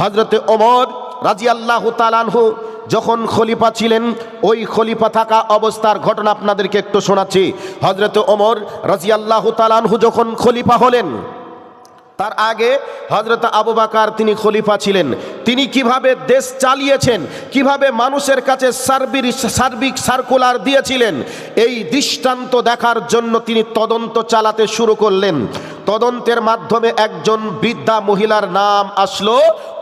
হযরতে ওমর রাদিয়াল্লাহু তাআলা আনহু যখন খলিফা ছিলেন, ওই খলিফা থাকা অবস্থার ঘটনা আপনাদেরকে একটু শোনাচ্ছি। হযরতে ওমর রাদিয়াল্লাহু তাআলা আনহু যখন খলিফা হলেন, তার আগে হযরত আবু বকর তিনি খলিফা ছিলেন। তিনি কিভাবে দেশ চালিয়েছেন, কিভাবে মানুষের কাছে সার্বিক সার্কুলার দিয়েছিলেন, এই দৃষ্টান্ত দেখার জন্য তিনি তদন্ত চালাতে শুরু করলেন। তদন্তের মাধ্যমে একজন বৃদ্ধা মহিলার নাম আসলো,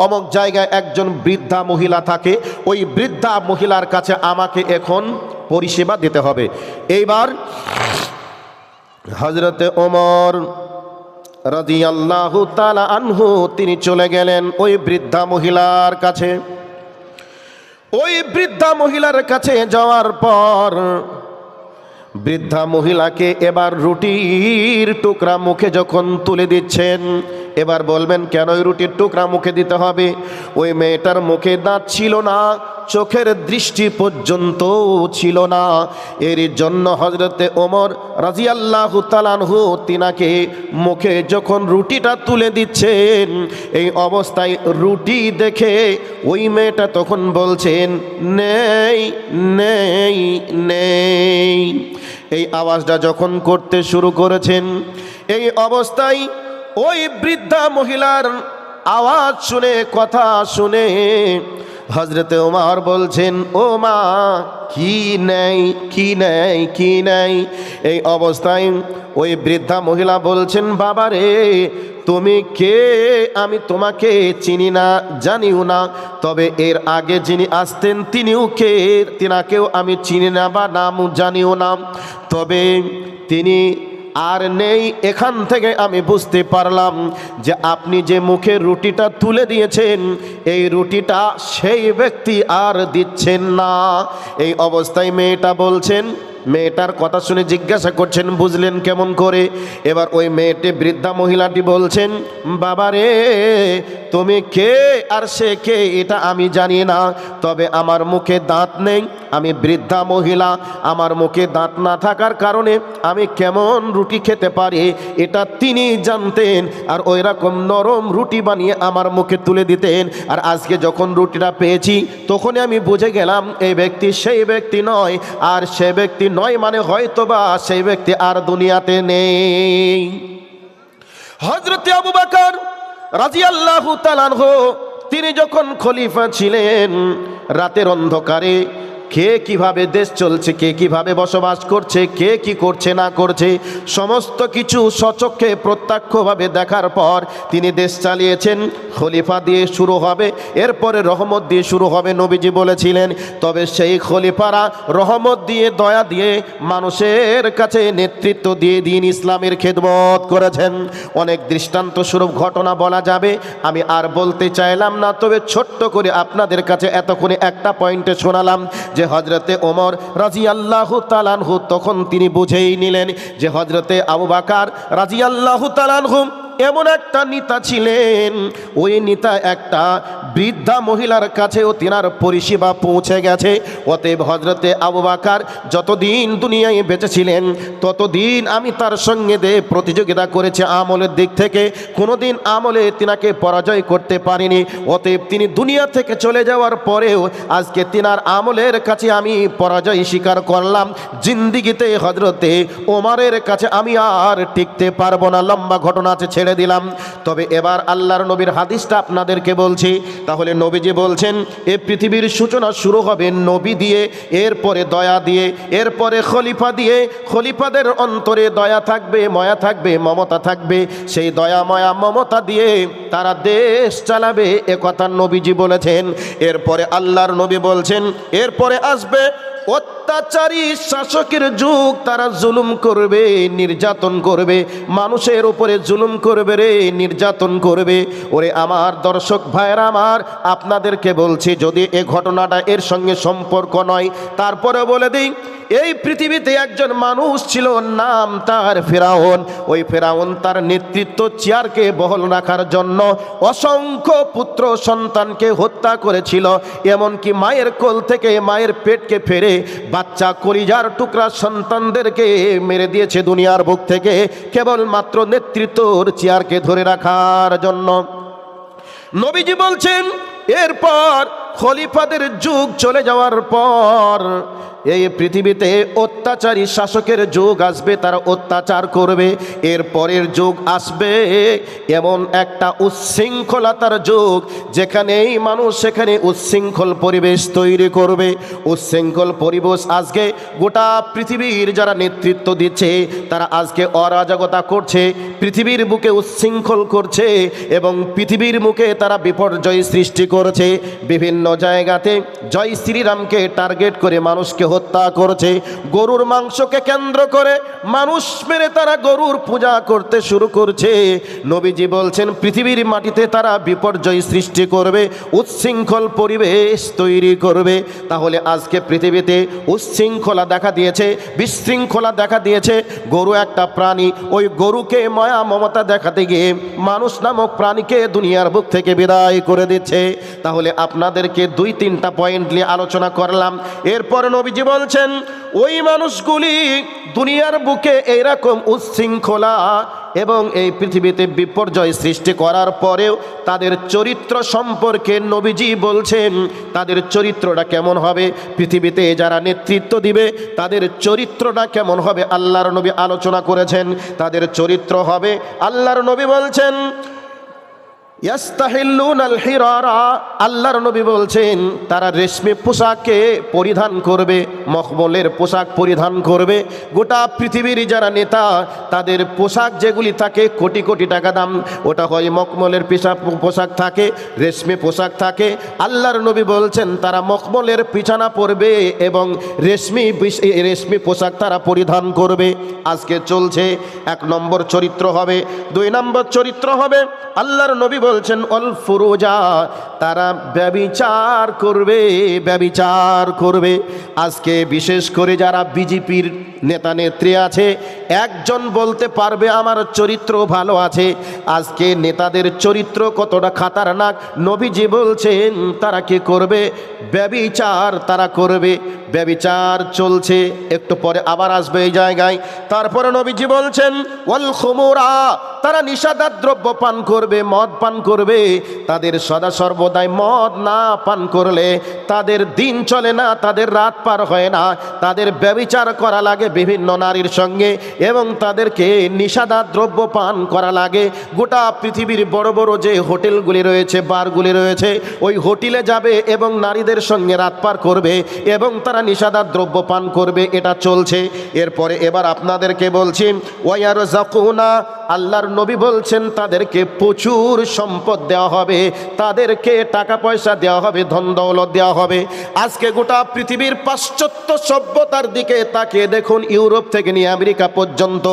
অমুক জায়গায় একজন বৃদ্ধা মহিলা থাকে, ওই বৃদ্ধা মহিলার কাছে আমাকে এখন পরিষেবা দিতে হবে। এইবার হযরতে ওমর রাদিয়াল্লাহু তাআলা আনহু তিনি চলে গেলেন ওই বৃদ্ধা মহিলার কাছে। ওই বৃদ্ধা মহিলার কাছে যাওয়ার পর বৃদ্ধা মহিলাকে এবার রুটির টুকরা মুখে যখন তুলে দিচ্ছেন, এবার বলবেন কেন ওই রুটির টুকরা মুখে দিতে হবে? ওই মেয়েটার মুখে দাঁত ছিল না, চোখের দৃষ্টি পর্যন্ত ছিল না। এর জন্য হযরতে ওমর রাদিয়াল্লাহু তাআলা আনহু তিনাকে মুখে যখন রুটিটা তুলে দিচ্ছেন, এই অবস্থায় রুটি দেখে ওই মেয়েটা তখন বলছেন নেই নেই নেই। এই আওয়াজটা যখন করতে শুরু করেছেন, এই অবস্থায় ওই বৃদ্ধা মহিলার আওয়াজ শুনে, কথা শুনে হযরতে ওমর বলছেন ও মা কি নেই কি নেই কি নেই। এই অবস্থায় ওই বৃদ্ধা মহিলা বলছেন বাবা রে তুমি কে? আমি তোমাকে চিনি না, জানিও না, তবে এর আগে যিনি আসতেন তিনিও কে, তিনাকেও আমি চিনি না বা নাম জানিও না, তবে তিনি আর নেই। এখান থেকে আমি বুঝতে পারলাম যে আপনি যে মুখে রুটিটা তুলে দিয়েছেন, এই রুটিটা সেই ব্যক্তি আর দিচ্ছেন না। এই অবস্থায় মেয়েটা বলছেন, মেয়েটার কথা শুনে জিজ্ঞাসা করছেন বুঝলেন কেমন করে? এবার ওই মেয়েটি বৃদ্ধা মহিলাটি বলছেন বাবা রে তুমি কে আর সে কে এটা আমি জানি না, তবে আমার মুখে দাঁত নেই, আমি বৃদ্ধা মহিলা, আমার মুখে দাঁত না থাকার কারণে আমি কেমন রুটি খেতে পারি এটা তিনি জানতেন, আর ওই রকম নরম রুটি বানিয়ে আমার মুখে তুলে দিতেন। আর আজকে যখন রুটিটা পেয়েছি তখনই আমি বুঝে গেলাম এই ব্যক্তি সেই ব্যক্তি নয়, আর সে ব্যক্তি নয় মানে হয়তোবা সেই ব্যক্তি আর দুনিয়াতে নেই। হযরতে আবু বকর রাদিয়াল্লাহু তাআলা আনহু তিনি যখন খলিফা ছিলেন, রাতের অন্ধকারে কে কিভাবে দেশ চলছে, কে কিভাবে বসবাস করছে, কে কি করছে না করছে, সমস্ত কিছু স্বচক্ষে প্রত্যক্ষভাবে দেখার পর তিনি দেশ চালিয়েছেন। খলিফা দিয়ে শুরু হবে, এরপরে রহমত দিয়ে শুরু হবে, নবীজি বলেছিলেন। তবে সেই খলিফারা রহমত দিয়ে, দয়া দিয়ে মানুষের কাছে নেতৃত্ব দিয়ে দিন ইসলামের খেদমত করেছেন। অনেক দৃষ্টান্ত স্বরূপ ঘটনা বলা যাবে, আমি আর বলতে চাইলাম না, তবে ছোট্ট করে আপনাদের কাছে এতক্ষণে একটা পয়েন্টে শোনালাম যে হযরতে ওমর রাদিয়াল্লাহু তাআলা আনহু তখন তিনি বুঝেই নিলেন যে হযরতে আবু বকর রাদিয়াল্লাহু তাআলা আনহু এমন একটা নেতা ছিলেন, ওই নেতা একটা বৃদ্ধা মহিলার কাছেও তিনার পরিষেবা পৌঁছে গেছে। অতএব হযরতে আবু বকর যতদিন দুনিয়ায় বেঁচে ছিলেন ততদিন আমি তার সঙ্গে প্রতিযোগিতা করেছি আমলের দিক থেকে, কোনোদিন আমলে তিনাকে পরাজয় করতে পারিনি। অতএব তিনি দুনিয়া থেকে চলে যাওয়ার পরেও আজকে তিনার আমলের কাছে আমি পরাজয় স্বীকার করলাম। জিন্দিগিতে হযরতে ওমরের কাছে আমি আর টিকতে পারবো না। লম্বা ঘটনা আছে, ছেড়ে দিলাম। তবে এবার আল্লাহর নবীর হাদিসটা আপনাদেরকে বলছি। তাহলে নবীজি বলছেন এই পৃথিবীর সূচনা শুরু হবে নবী দিয়ে, এরপরে দয়া দিয়ে, এরপরে খলিফা দিয়ে। খলিফাদের অন্তরে দয়া থাকবে, ময়া থাকবে, মমতা থাকবে, সেই দয়া ময়া মমতা দিয়ে তারা দেশ চালাবে, এ কথা নবীজি বলেছেন। এরপরে আল্লাহর নবী বলছেন এরপরে আসবে অত্যাচারী শাসকের যুগ, তারা জুলুম করবে, নির্যাতন করবে, মানুষের উপরে জুলুম করবে রে, নির্যাতন করবে। ওরে আমার দর্শক ভাইরা আমার, আপনাদেরকে বলছি যদি এ ঘটনাটা এর সঙ্গে সম্পর্ক নয়, তারপরে বলে দিই এই পৃথিবীতে একজন মানুষ ছিল, নাম তার ফেরাউন। ওই ফেরাউন তার নেতৃত্ব চেয়ারকে বহাল রাখার জন্য অসংখ্য পুত্র সন্তানকে হত্যা করেছিল, এমনকি মায়ের কোল থেকে, মায়ের পেটকে ফেরে বাচ্চা কলিজার টুকরা সন্তানদেরকে মেরে দিয়েছে দুনিয়ার বুক থেকে, কেবলমাত্র নেতৃত্বর চেয়ারকে ধরে রাখার জন্য। নবীজি বলছেন এরপর খলিফাদের যুগ চলে যাওয়ার পর এই পৃথিবীতে অত্যাচারী শাসকের যুগ আসবে, তারা অত্যাচার করবে। এর পরের যুগ আসবে এমন একটা উচ্ছৃঙ্খলতার যুগ, যেখানেই মানুষ সেখানে উচ্ছৃঙ্খল পরিবেশ তৈরি করবে। উচ্ছৃঙ্খল পরিবেশ আজকে গোটা পৃথিবীর যারা নেতৃত্ব দিচ্ছে তারা আজকে অরাজকতা করছে, পৃথিবীর বুকে উচ্ছৃঙ্খল করছে এবং পৃথিবীর মুখে তারা বিপর্যয় সৃষ্টি করছে। বিভিন্ন জায়গাতে জয় শ্রীরামকে টার্গেট করে মানুষকে হত্যা করছে, গরুর মাংসকে কেন্দ্র করে মানুষ মেরে তারা গরুর পূজা করতে শুরু করছে। নবীজি বলছেন পৃথিবীর মাটিতে তারা বিপর্যয় সৃষ্টি করবে, উচ্ছৃঙ্খল পরিবেশ তৈরি করবে। তাহলে আজকে পৃথিবীতে উচ্ছৃঙ্খলা দেখা দিয়েছে, বিশৃঙ্খলা দেখা দিয়েছে। গরু একটা প্রাণী, ওই গরুকে মায়া মমতা দেখাতে গিয়ে মানুষ নামক প্রাণীকে দুনিয়ার বুক থেকে বিদায় করে দিচ্ছে। তাহলে আপনাদেরকে 2-3টা পয়েন্ট নিয়ে আলোচনা করলাম। এরপর নবীজি বলছেন ওই মানুষগুলি দুনিয়ার বুকে এইরকম উচ্ছৃঙ্খলা এবং এই পৃথিবীতে বিপর্যয় সৃষ্টি করার পরেও তাদের চরিত্র সম্পর্কে নবীজি বলছেন তাদের চরিত্রটা কেমন হবে, পৃথিবীতে যারা নেতৃত্ব দিবে তাদের চরিত্রটা কেমন হবে আল্লাহর নবী আলোচনা করেছেন। তাদের চরিত্র হবে, আল্লাহর নবী বলছেন ইয়াস্তাহিল্লুনাল হিরারা, আল্লাহর নবী বলছেন তারা রেশমি পোশাককে পরিধান করবে, মখমলের পোশাক পরিধান করবে। গোটা পৃথিবীর যারা নেতা তাদের পোশাক যেগুলি থাকে কোটি কোটি টাকা দাম, ওটা হয় মখমলের পোশাক থাকে, রেশমি পোশাক থাকে। আল্লাহর নবী বলছেন তারা মখমলের বিছানা পরবে এবং রেশমি পোশাক তারা পরিধান করবে। আজকে চলছে 1 নম্বর চরিত্র হবে। 2 নম্বর চরিত্র হবে আল্লাহর নবী বলছেন অল ফুরুজা, তারা ব্যভিচার করবে, ব্যভিচার করবে। আজকে বিশেষ করে যারা বিজেপির নেতা নেত্রী আছে একজন বলতে পারবে আমার চরিত্র ভালো আছে। আজকে নেতাদের চরিত্র কতটা খাতারনাক, নবীজি বলছেন তারা কি করবে, ব্যভিচার তারা করবে। ব্যভিচার চলছে, একটু পরে আবার আসবে এই জায়গায়। তারপরে নবীজি বলছেন ওয়াল খুমুরা, তারা নিষাদার দ্রব্য পান করবে, মদ পান করবে। তাদের সদা সর্বদাই মদ না পান করলে তাদের দিন চলে না, তাদের রাত পার হয় না। তাদের ব্যভিচার করা লাগে বিভিন্ন নারীর সঙ্গে এবং তাদেরকে নিষাদার দ্রব্য পান করা লাগে। গোটা পৃথিবীর বড় বড় যে হোটেলগুলি রয়েছে, বারগুলি রয়েছে, ওই হোটেলে যাবে এবং নারীদের সঙ্গে রাত পার করবে এবং তারা নিষাদার দ্রব্য পান করবে। এটা চলছে। এরপরে এবার আপনাদেরকে বলছি ওয়ায়ারযাকুনা, আল্লাহর নবী বলছেন তাদেরকে প্রচুর সম্পদ দেওয়া হবে, তাদেরকে টাকা পয়সা দেওয়া হবে, ধন দৌলত দেওয়া হবে। আজকে গোটা পৃথিবীর পাশ্চাত্য সভ্যতার দিকে তাকিয়ে দেখুন, ইউরোপ থেকে নিয়ে আমেরিকা পর্যন্ত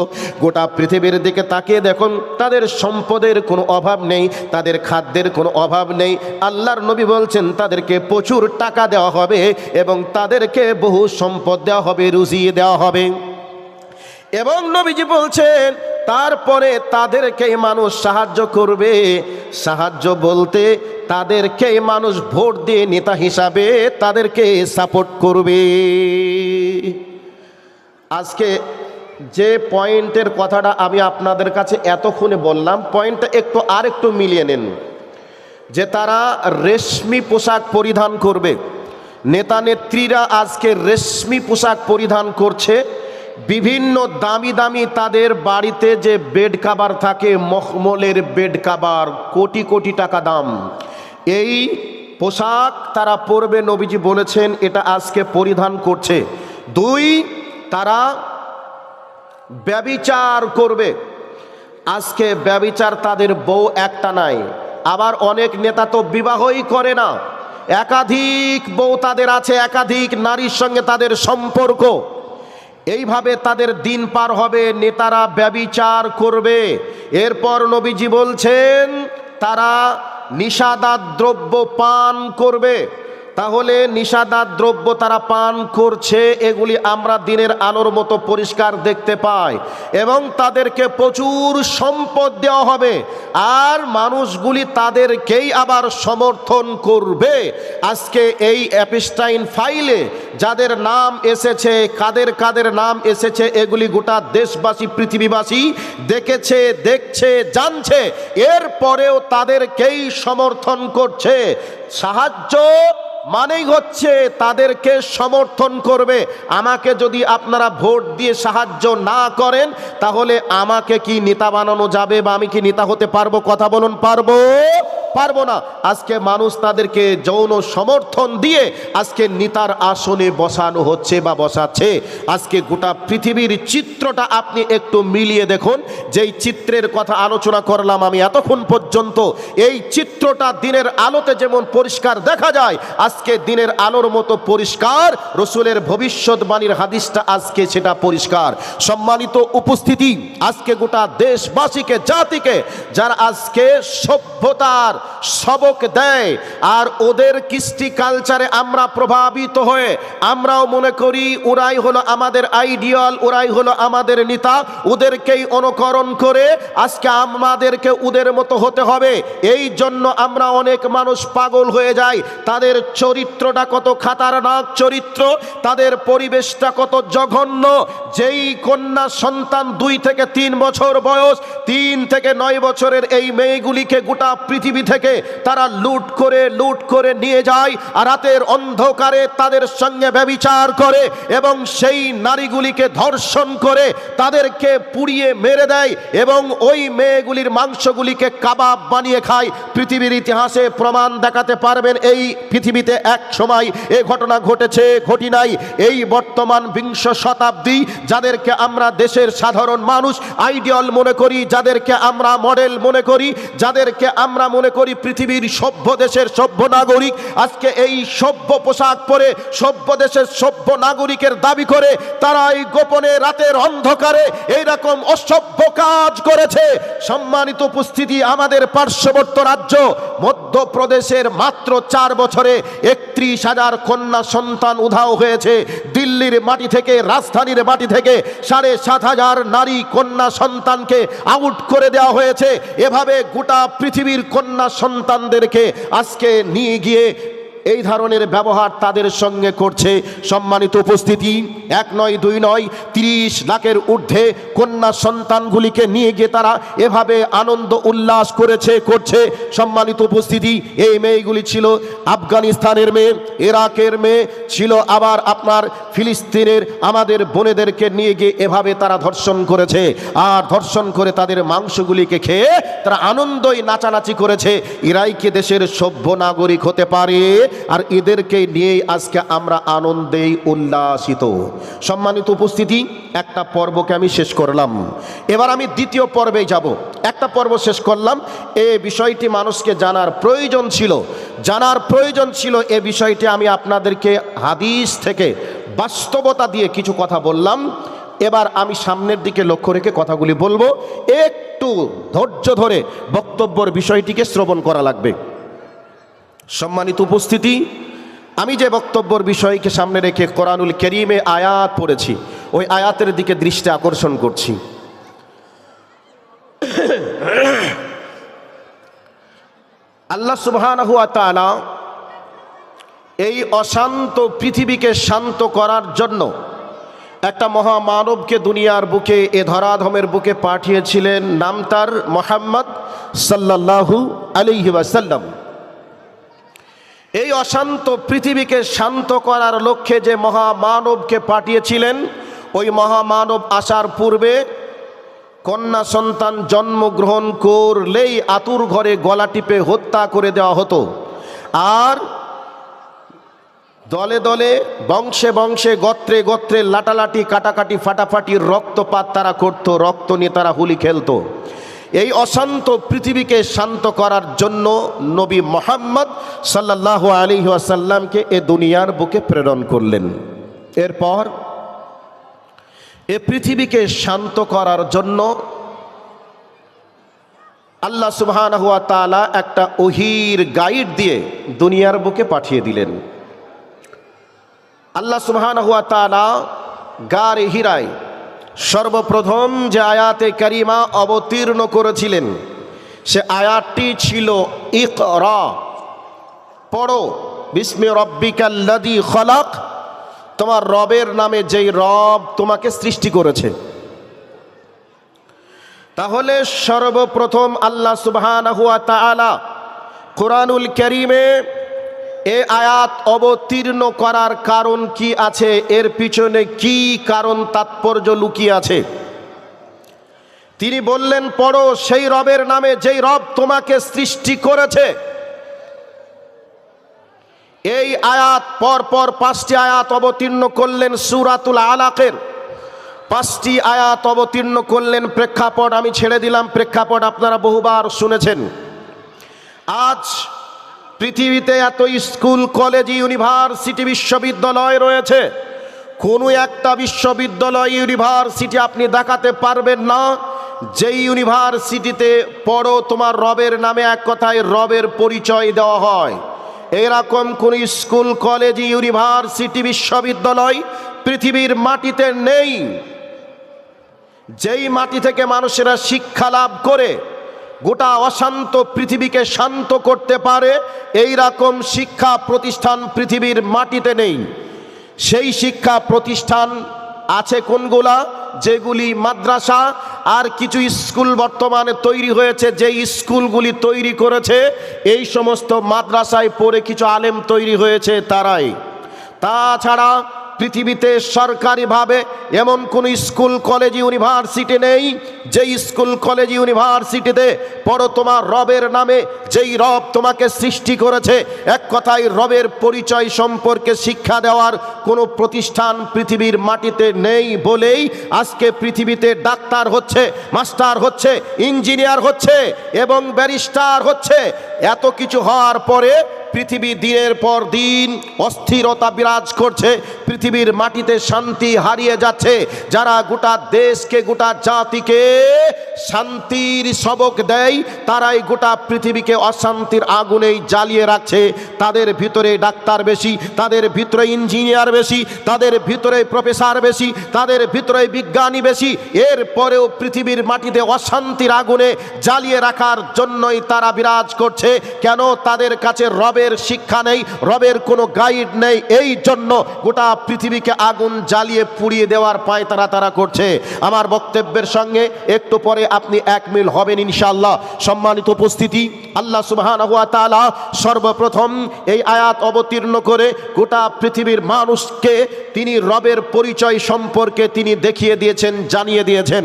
গোটা পৃথিবীর দিকে তাকিয়ে দেখুন, তাদের সম্পদের কোনো অভাব নেই, তাদের খাদ্যের কোনো অভাব নেই। আল্লাহর নবী বলছেন তাদেরকে প্রচুর টাকা দেওয়া হবে এবং তাদেরকে বহু সম্পদ দেওয়া হবে, রুজি দেওয়া হবে। এবং নবীজি বলছেন তারপরে তাদেরকে মানুষ সাহায্য করবে। সাহায্য বলতে তাদেরকে মানুষ ভোট দিয়ে নেতা হিসাবে তাদেরকে সাপোর্ট করবে। আজকে যে পয়েন্টের কথাটা আমি আপনাদের কাছে এতক্ষণে বললাম, পয়েন্টটা একটু মিলিয়ে নেন যে তারা রেশমি পোশাক পরিধান করবে। নেতা নেত্রীরা আজকে রেশমি পোশাক পরিধান করছে। বিভিন্ন দামি দামি তাদের বাড়িতে যে বেড কাভার থাকে, মখমলের বেড কাভার, কোটি কোটি টাকা দাম। এই পোশাক তারা পরবে, নবীজি বলেছেন এটা আজকে পরিধান করছে। 2, তারা ব্যভিচার করবে। আজকে ব্যভিচার তাদের বউ একটা নাই, আবার অনেক নেতা তো বিবাহই করে না, একাধিক বউ তাদের আছে, একাধিক নারীর সঙ্গে তাদের সম্পর্ক। এইভাবে তাদের দিন পার হবে, নেতারা ব্যভিচার করবে। এরপর নবীজি বলছেন তারা নিষাদার দ্রব্য পান করবে। তাহলে নিষাদার দ্রব্য তারা পান করছে, এগুলি আমরা দিনের আলোর মতো পরিষ্কার দেখতে পাই, এবং তাদেরকে প্রচুর সম্পদ দেওয়া হবে, আর মানুষগুলি তাদেরকেই আবার সমর্থন করবে। আজকে এই অ্যাপস্টাইন ফাইলে যাদের নাম এসেছে, কাদের কাদের নাম এসেছে, এগুলি গোটা দেশবাসী পৃথিবীবাসী দেখেছে, দেখছে, জানছে, এরপরেও তাদেরকেই সমর্থন করছে। সাহায্য মানেই হচ্ছে তাদেরকে সমর্থন করবে। আমাকে যদি আপনারা ভোট দিয়ে সাহায্য না করেন, তাহলে আমাকে কি নেতা বানানো যাবে, বা আমি কি নেতা হতে পারবো? কথা বলুন, পারবো? পারবো না। আজকে মানুষ তাদেরকে যৌন সমর্থন দিয়ে আজকে নেতার আসনে বসানো হচ্ছে বা বসাচ্ছে। আজকে গোটা পৃথিবীর চিত্রটা আপনি একটু মিলিয়ে দেখুন। যেই চিত্রের কথা আলোচনা করলাম আমি এতক্ষণ পর্যন্ত, এই চিত্রটা দিনের আলোতে যেমন পরিষ্কার দেখা যায়, আজকে দিনের আলোর মতো পরিষ্কার রসুলের ভবিষ্যৎবাণীর হাদিসটা আজকে সেটা পরিষ্কার। সম্মানিত উপস্থিতি, আজকে গোটা দেশবাসীকে, জাতিকে যারা আজকে সভ্যতার সবক দেয়, আর ওদের কৃষ্টি কালচারে আমরা প্রভাবিত হয়ে আমরাও মনে করি ওরাই হলো আমাদের আইডিয়াল, ওরাই হলো আমাদের নেতা, ওদেরকেই অনুকরণ করে আজকে আমাদেরকে ওদের মতো হতে হবে। এই জন্য আমরা অনেক মানুষ পাগল হয়ে যাই। তাদের চরিত্রটা কত খাতারনাক চরিত্র, তাদের পরিবেশটা কত জঘন্য। যেই কন্যা সন্তান 2 থেকে 3 বছর বয়স, 3 থেকে 9 বছরের এই মেয়েগুলিকে গোটা পৃথিবী থেকে তারা লুট করে নিয়ে যায়, আর রাতের অন্ধকারে তাদের সঙ্গে ব্যভিচার করে, এবং সেই নারীগুলিকে ধর্ষণ করে তাদেরকে পুড়িয়ে মেরে দেয়, এবং ওই মেয়েগুলির মাংসগুলিকে কাবাব বানিয়ে খায়। পৃথিবীর ইতিহাসে প্রমাণ দেখাতে পারবেন এই পৃথিবীতে এক সময় এই ঘটনা ঘটেছে, ঘটি নাই। এই বর্তমান 20 শতাব্দী যাদেরকে আমরা দেশের সাধারণ মানুষ আইডিয়াল মনে করি, যাদেরকে আমরা মডেল মনে করি, যাদেরকে আমরা মনে করি পৃথিবীর সভ্য দেশের সভ্য নাগরিক, আজকে এই সভ্য পোশাক পরে সভ্য দেশের সভ্য নাগরিকের দাবি করে তারা এই গোপনে রাতের অন্ধকারে এইরকম অসভ্য কাজ করেছে। সম্মানিত উপস্থিতি, আমাদের পার্শ্ববর্তী রাজ্য মধ্যপ্রদেশের মাত্র 4 বছরে 31,000 কন্যা সন্তান উধাও হয়েছে। দিল্লির মাটি থেকে, রাজধানীর মাটি থেকে 7,500 নারী কন্যা সন্তানকে আউট করে দেওয়া হয়েছে। এভাবে গোটা পৃথিবীর কন্যা সন্তানদেরকে আজকে নিয়ে গিয়ে এই ধরনের ব্যবহার তাদের সঙ্গে করছে। সম্মানিত উপস্থিতি, 1 নয় 2 নয়, 30 লাখের ঊর্ধ্বে কন্যা সন্তানগুলিকে নিয়ে গিয়ে তারা এভাবে আনন্দ উল্লাস করছে। সম্মানিত উপস্থিতি, এই মেয়েগুলি ছিল আফগানিস্তানের মেয়ে, ইরাকের মেয়ে ছিল, আবার আপনার ফিলিস্তিনের আমাদের বোনেদেরকে নিয়ে গিয়ে এভাবে তারা ধর্ষণ করেছে, আর ধর্ষণ করে তাদের মাংসগুলিকে খেয়ে তারা আনন্দই নাচানাচি করেছে। এরাই কি দেশের সভ্য নাগরিক হতে পারে? আর এদেরকে নিয়েই আজকে আমরা আনন্দেই উল্লাসিত। সম্মানিত উপস্থিতি, একটা পর্বকে আমি শেষ করলাম, এবার আমি দ্বিতীয় পর্বে যাব। একটা পর্ব শেষ করলাম, এই বিষয়টি মানুষকে জানার প্রয়োজন ছিল, এ বিষয়টি আমি আপনাদেরকে হাদিস থেকে বাস্তবতা দিয়ে কিছু কথা বললাম। এবার আমি সামনের দিকে লক্ষ্য রেখে কথাগুলি বলবো, একটু ধৈর্য ধরে বক্তব্যের বিষয়টিকে শ্রবণ করা লাগবে। সম্মানিত উপস্থিতি, আমি যে বক্তব্যের বিষয়কে সামনে রেখে কোরআনুল কারীমে আয়াত পড়েছি, ওই আয়াতের দিকে দৃষ্টি আকর্ষণ করছি। আল্লাহ সুবহানাহু ওয়া তাআলা এই অশান্ত পৃথিবীকে শান্ত করার জন্য একটা মহামানবকে দুনিয়ার বুকে, এ ধরাধামের বুকে পাঠিয়েছিলেন। নাম তার মুহাম্মদ সাল্লাল্লাহু আলাইহি ওয়াসাল্লাম। এই অশান্ত পৃথিবীকে শান্ত করার লক্ষ্যে যে মহামানবকে পাঠিয়েছিলেন, ওই মহামানব আসার পূর্বে কন্যা সন্তান জন্মগ্রহণ করলেই আতুর ঘরে গলা টিপে হত্যা করে দেওয়া হতো, আর দলে দলে, বংশে বংশে, গোত্রে গোত্রে লাটালাটি, কাটাকাটি, ফাটাফাটি, রক্তপাত তারা করত, রক্ত নিয়ে তারা হোলি খেলতো। এই অশান্ত পৃথিবীকে শান্ত করার জন্য নবী মুহাম্মদ সাল্লাল্লাহু আলাইহি ওয়াসাল্লামকে এ দুনিয়ার বুকে প্রেরণ করলেন। এরপর এ পৃথিবীকে শান্ত করার জন্য আল্লাহ সুবহানাহু ওয়া তাআলা একটা ওহীর গাইড দিয়ে দুনিয়ার বুকে পাঠিয়ে দিলেন। আল্লাহ সুবহানাহু ওয়া তাআলা গারে হিরায় সর্বপ্রথম যে আয়াতে কারিমা অবতীর্ণ করেছিলেন সে আয়াতটি ছিল ইকরা, পড়ো বিস্মি রব্বিকাল্লাযী খলাক, তোমার রবের নামে যেই রব তোমাকে সৃষ্টি করেছে। তাহলে সর্বপ্রথম আল্লাহ সুবহানাহু ওয়া তাআলা কোরআনুল কারীমে এই আয়াত অবতীর্ণ করার কারণ কি আছে, এর পিছনে কি কারণ তাৎপর্য লুকিয়ে আছে। তিনি বললেন পড়ো সেই রবের নামে যেই রব তোমাকে সৃষ্টি করেছে। এই আয়াত পরপর 5টি আয়াত অবতীর্ণ করলেন সূরাতুল আলাকের, 5টি আয়াত অবতীর্ণ করলেন। প্রেক্ষাপট আমি ছেড়ে দিলাম, প্রেক্ষাপট আপনারা বহুবার শুনেছেন। আজ পৃথিবীতে এত স্কুল, কলেজ, ইউনিভার্সিটি, বিশ্ববিদ্যালয় রয়েছে, কোনো একটা বিশ্ববিদ্যালয়, ইউনিভার্সিটি আপনি দেখাতে পারবেন না যেই ইউনিভার্সিটিতে পড়ো তোমার রবের নামে এক কথায় রবের পরিচয় দেওয়া হয়। এরকম কোন স্কুল, কলেজ, ইউনিভার্সিটি, বিশ্ববিদ্যালয় পৃথিবীর মাটিতে নেই। যেই মাটি থেকে মানুষেরা শিক্ষা লাভ করে গোটা অশান্ত পৃথিবীকে শান্ত করতে পারে, এই রকম শিক্ষা প্রতিষ্ঠান পৃথিবীর মাটিতে নেই। সেই শিক্ষা প্রতিষ্ঠান আছে কোনগুলা? যেগুলি মাদ্রাসা আর কিছু স্কুল বর্তমানে তৈরি হয়েছে, যে স্কুলগুলি তৈরি করেছে এই সমস্ত মাদ্রাসায় পড়ে কিছু আলেম তৈরি হয়েছে তারাই। তাছাড়া পৃথিবীতে সরকারিভাবে এমন কোন স্কুল, কলেজ, ইউনিভার্সিটি নেই যেই স্কুল, কলেজ, ইউনিভার্সিটিতে পড়ো তোমার রবের নামে যেই রব তোমাকে সৃষ্টি করেছে এক কথায় রবের পরিচয় সম্পর্কে শিক্ষা দেওয়ার কোনো প্রতিষ্ঠান পৃথিবীর মাটিতে নেই বলেই আজকে পৃথিবীতে ডাক্তার হচ্ছে, মাস্টার হচ্ছে, ইঞ্জিনিয়ার হচ্ছে এবং ব্যারিস্টার হচ্ছে। এত কিছু হওয়ার পরে পৃথিবী দিনের পর দিন অস্থিরতা বিরাজ করছে, পৃথিবীর মাটিতে শান্তি হারিয়ে যাচ্ছে। যারা গোটা দেশকে, গোটা জাতিকে শান্তির সবক দেয় তারাই গোটা পৃথিবীকে অশান্তির আগুনেই জ্বালিয়ে রাখছে। তাদের ভিতরে ডাক্তার বেশি, তাদের ভিতরে ইঞ্জিনিয়ার বেশি, তাদের ভিতরে প্রফেসর বেশি, তাদের ভিতরে বিজ্ঞানী বেশি। এরপরেও পৃথিবীর মাটিতে অশান্তির আগুনে জ্বালিয়ে রাখার জন্যই তারা বিরাজ করছে। কেন? তাদের কাছে রবের শিক্ষা নেই, রবের কোনো গাইড নেই। এই জন্য গোটা পৃথিবীকে আগুন জ্বালিয়ে পুড়িয়ে দেওয়ার পায়তারা তারা করছে। আমার বক্তব্যের সঙ্গে একটু পরে আপনি এক মিল হবেন ইনশাআল্লাহ। সম্মানিত উপস্থিতি, আল্লাহ সুবহানাহু ওয়া তাআলা সর্বপ্রথম এই আয়াত অবতীর্ণ করে গোটা পৃথিবীর মানুষকে তিনি রবের পরিচয় সম্পর্কে তিনি দেখিয়ে দিয়েছেন, জানিয়ে দিয়েছেন।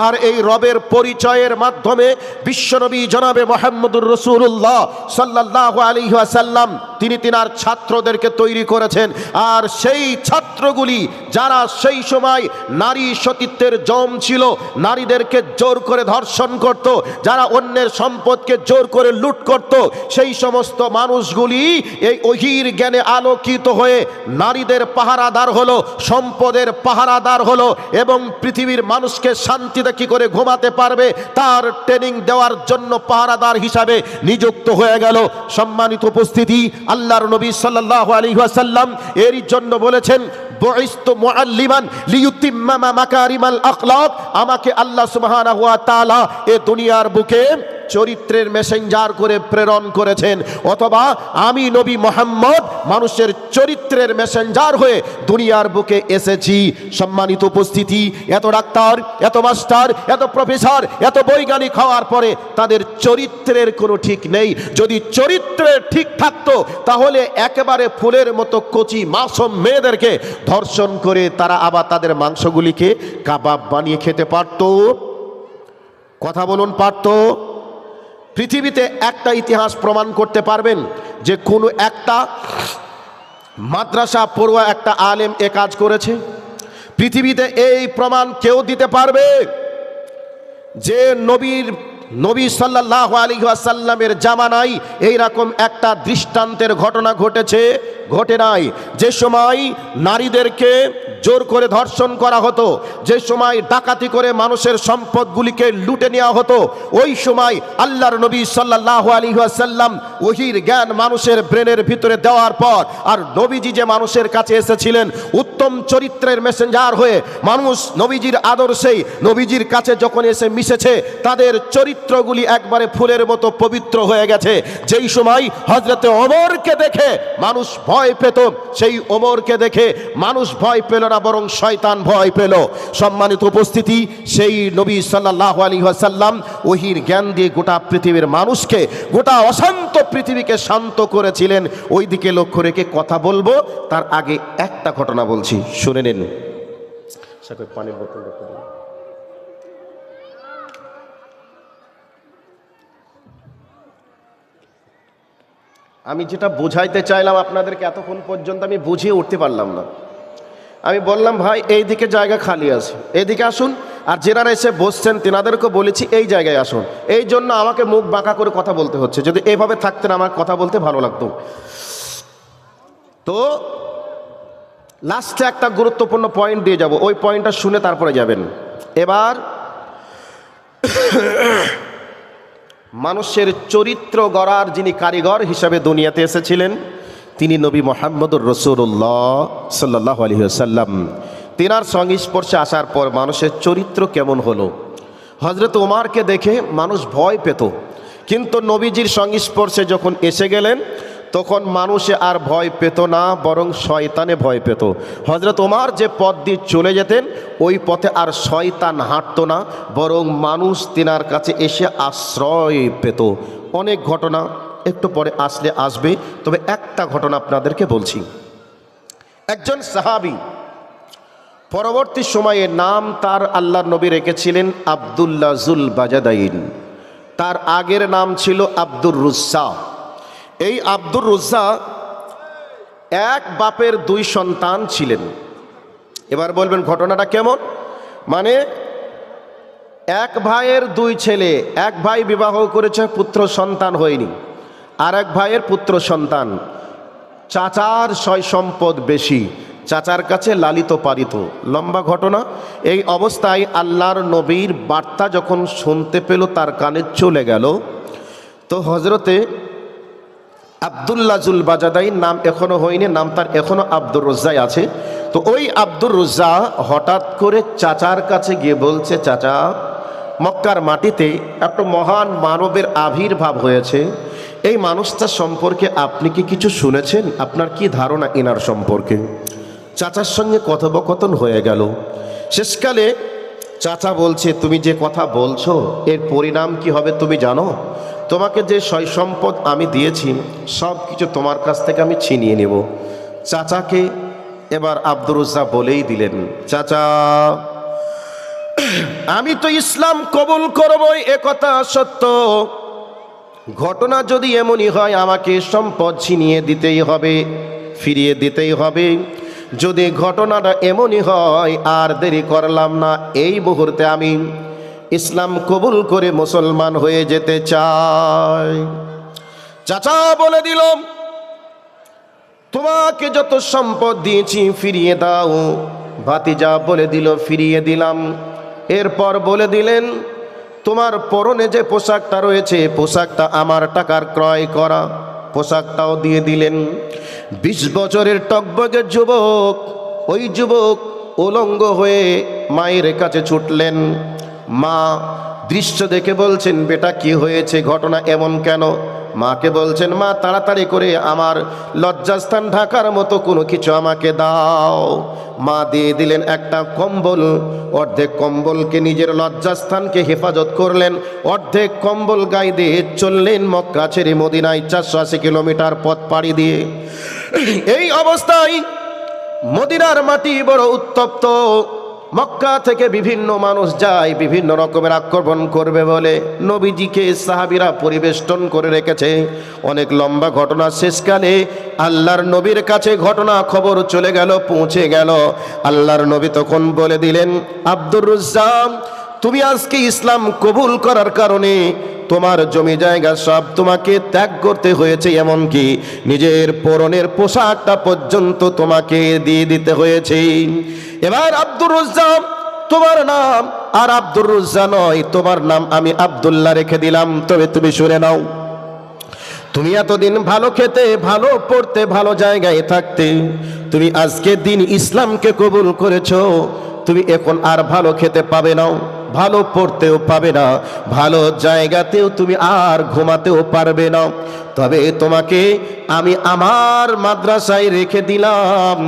আর এই রবের পরিচয়ের মাধ্যমে বিশ্বনবী জনাবে মুহাম্মদুর রাসূলুল্লাহ সাল্লাল্লাহু আলাইহি ওয়াসাল্লাম তিনি তিনার ছাত্রদেরকে তৈরি করেছেন। আর সেই ছাত্রগুলি যারা সেই সময় নারী সতীত্বের জম ছিল, নারীদেরকে জোর করে ধর্ষণ করত, যারা অন্যের সম্পদকে জোর করে লুট করত, সেই সমস্ত মানুষগুলি এই ওহীর জ্ঞানে আলোকিত হয়ে নারীদের পাহারাদার হলো, সম্পদের পাহারাদার হলো এবং পৃথিবীর মানুষকে শান্তিতে কি করে ঘুমাতে পারবে তার ট্রেনিং দেওয়ার জন্য পাহারাদার হিসাবে নিযুক্ত হয়ে গেল। সম্মানিত উপস্থিতি, আল্লাহর নবী সাল্লাল্লাহু আলাইহি ওয়াসাল্লাম এরই জন্য বলেছেন বুইসতু মুআল্লিমান লিইউতিম্মা মাকারিমাল আখলাক, আমাকে আল্লাহ সুবহানাহু ওয়া তাআলা এ দুনিয়ার বুকে চরিত্রের মেসেঞ্জার করে প্রেরণ করেছেন, অথবা আমি নবী মুহাম্মদ মানুষের চরিত্রের মেসেঞ্জার হয়ে দুনিয়ার বুকে এসেছি। সম্মানিত উপস্থিতি, এত ডাক্তার, এত মাস্টার, এত প্রফেসর, এত বৈজ্ঞানিক হওয়ার পরে তাদের চরিত্রের কোনো ঠিক নেই। যদি চরিত্রের ঠিক থাকতো তাহলে একেবারে ফুলের মতো কচি মাসুম মেয়েদেরকে ধর্ষণ করে তারা আবার তাদের মাংসগুলিকে কাবাব বানিয়ে খেতে পারত। কথা বলুন, পারত? পৃথিবীতে একটা ইতিহাস প্রমাণ করতে পারবেন যে কোনো একটা মাদ্রাসা পড়ুয়া একটা আলেম এ কাজ করেছে? পৃথিবীতে এই প্রমাণ কেউ দিতে পারবে যে নবীর নবী সাল্লাল্লাহু আলাইহি ওয়াসাল্লামের জামানায় এইরকম একটা দৃষ্টান্তের ঘটনা ঘটে নাই। যে সময় নারীদেরকে জোর করে ধর্ষণ করা হতো, যে সময় ডাকাতি করে মানুষের সম্পদগুলিকে লুটে নেওয়া হতো, ওই সময় আল্লাহর নবী সাল্লাল্লাহু আলাইহি ওয়াসাল্লাম ওহীর জ্ঞান মানুষের ব্রেনের ভিতরে দেওয়ার পর, আর নবীজি যে মানুষের কাছে এসেছিলেন উত্তম চরিত্রের মেসেঞ্জার হয়ে, মানুষ নবীজির আদর্শেই নবীজির কাছে যখন এসে মিশেছে, তাদের চরিত্রগুলি একবারে ফুলের মতো পবিত্র হয়ে গেছে। যেই সময় হযরতে ওমরকে দেখে মানুষ ভয় পেত, সেই ওমরকে দেখে মানুষ ভয় পেল না, বরং শয়তান ভয় পেল। সম্মানিত উপস্থিতি, সেই নবী সাল্লাল্লাহু আলাইহি ওয়াসাল্লাম ওহীর জ্ঞান দিয়ে গোটা পৃথিবীর মানুষকে, গোটা অশান্ত পৃথিবীকে শান্ত করেছিলেন। ওই দিকে লক্ষ্য রেখে কথা বলবো, তার আগে একটা ঘটনা বলছি, শুনে নিন। পানির বোতল রাখতে দিন। আমি যেটা বোঝাইতে চাইলাম আপনাদেরকে, এতক্ষণ পর্যন্ত আমি বুঝিয়ে উঠতে পারলাম না। আমি বললাম ভাই এই দিকে জায়গা খালি আছে, এইদিকে আসুন, আর যেনারা এসে বসছেন তেনাদেরকে বলেছি এই জায়গায় আসুন। এই জন্য আমাকে মুখ বাঁকা করে কথা বলতে হচ্ছে, যদি এইভাবে থাকতেন আমার কথা বলতে ভালো লাগতো। তো লাস্টে একটা গুরুত্বপূর্ণ পয়েন্ট দিয়ে যাব, ওই পয়েন্টটা শুনে তারপরে যাবেন। এবার মানুষের চরিত্র গড়ার যিনি কারিগর হিসাবে দুনিয়াতে এসেছিলেন, তিনি নবী মুহাম্মদুর রাসূলুল্লাহ সাল্লাল্লাহু আলাইহি ওয়াসাল্লাম। তিনার সংস্পর্শে আসার পর মানুষের চরিত্র কেমন হলো। হযরত ওমরকে দেখে মানুষ ভয় পেত, কিন্তু নবীজির সংস্পর্শে যখন এসে গেলেন তখন মানুষে আর ভয় পেত না, বরং শয়তানে ভয় পেত। হযরত ওমর যে পথ দিয়ে চলে যেতেন ওই পথে আর শয়তান হাঁটতো না, বরং মানুষ তিনার কাছে এসে আশ্রয় পেত। অনেক ঘটনা একটু পরে আসবে, তবে একটা ঘটনা আপনাদেরকে বলছি। একজন সাহাবী, পরবর্তী সময়ে নাম তার আল্লাহর নবী রেখেছিলেন আব্দুল্লাহ জুল বাজাদাইন। তার আগের নাম ছিল আব্দুর রুজ্জা। এই আব্দুর রুজ্জা এক বাপের দুই সন্তান ছিলেন। এবার বলবেন ঘটনাটা কেমন? মানে এক ভাইয়ের দুই ছেলে, এক ভাই বিবাহ করেছে, পুত্র সন্তান হয়নি, আর এক ভাইয়ের পুত্র সন্তান। চাচার সয় সম্পদ বেশি, চাচার কাছে লালিত পালিত। লম্বা ঘটনা। এই অবস্থায় আল্লাহর নবীর বার্তা যখন শুনতে পেল, তার কানে চলে গেল। তো হজরতে আব্দুল্লাহ জুল বাজাদাইন নাম এখনো হয়নি, নাম তার এখনো আব্দুর রুজ্জাই আছে। তো ওই আব্দুর রুজ্জা হঠাৎ করে চাচার কাছে গিয়ে বলছে, চাচা, মক্কার মাটিতে একটা মহান মানবের আবির্ভাব হয়েছে, এই মানুষটা সম্পর্কে আপনি কি কিছু শুনেছেন? আপনার কি ধারণা এনার সম্পর্কে? চাচার সঙ্গে কথোপকথন হয়ে গেল। শেষকালে চাচা বলছে, তুমি যে কথা বলছো এর পরিণাম কি হবে তুমি জানো? তোমাকে যে সয় সম্পদ আমি দিয়েছি সব কিছু তোমার কাছ থেকে আমি ছিনিয়ে নেব। চাচাকে এবার আব্দুর রুজ্জা বলেই দিলেন, চাচা, আমি তো ইসলাম কবুল করবই, এ কথা সত্য। ঘটনা যদি এমনই হয় আমাকে সম্পদ ছিনিয়ে দিতেই হবে, ফিরিয়ে দিতেই হবে। যদি ঘটনাটা এমনই হয় আর দেরি করলাম না, এই মুহূর্তে আমি ইসলাম কবুল করে মুসলমান হয়ে যেতে চাই। চাচা বলে দিল, তোমাকে যত সম্পদ দিয়েছি ফিরিয়ে দাও। ভাতিজা বলে দিল, ফিরিয়ে দিলাম। এরপর বলে দিলেন, তোমার পরনে যে পোশাকটা রয়েছে পোশাকটা আমার টাকার ক্রয় করা, পোশাকটাও দিয়ে দিলেন। 20 বছরের টকবগে যুবক, ওই যুবক উলঙ্গ হয়ে মায়ের কাছে ছুটলেন। মা দৃশ্য দেখে বলছেন, বেটা কি হয়েছে, ঘটনা এমন কেন? মাকে বলছেন, মা তাড়াতাড়ি করে আমার লজ্জাস্থান ঢাকার মতো কোনো কিছু আমাকে দাও। মা দিয়ে দিলেন একটা কম্বল। অর্ধেক কম্বলকে নিজের লজ্জাস্থানকে হেফাজত করলেন, অর্ধেক কম্বল গায়ে দিয়ে চললেন মক্কা ছেড়ে মদিনায় 480 কিলোমিটার পথ পাড়ি দিয়ে। এই অবস্থায় মদিনার মাটি বড় উত্তপ্ত। মক্কা থেকে বিভিন্ন মানুষ যায় বিভিন্ন রকমের আক্রমণ করবে বলে নবীজিকে সাহাবীরা পরিবেষ্টন করে রেখেছে। অনেক লম্বা ঘটনা। শেষকালে আল্লাহর নবীর কাছে ঘটনা খবর চলে গেল, পৌঁছে গেল। আল্লাহর নবী তখন বলে দিলেন, আব্দুর রুজ্জা, তুমি আজকে ইসলাম কবুল করার কারণে তোমার জমি জায়গা সব তোমাকে ত্যাগ করতে হয়েছে, এমনকি নিজের পরনের পোশাকটা পর্যন্ত তোমাকে দিয়ে দিতে হয়েছে। এবার আব্দুর রাজ্জাক তোমার নাম আর আব্দুর রাজ্জাক নয়, তোমার নাম আমি আব্দুল্লাহ রেখে দিলাম। তবে তুমি শুনে নাও, তুমি এতদিন ভালো খেতে, ভালো পড়তে, ভালো জায়গায় থাকতে, তুমি আজকে দিন ইসলামকে কবুল করেছো, তুমি এখন আর ভালো খেতে পাবে না, ভালো পড়তেও পাবে না, ভালো জায়গাতেও তুমি আর ঘুমাতেও পারবে না। তবে তোমাকে আমি আমার মাদ্রাসায় রেখে দিলাম,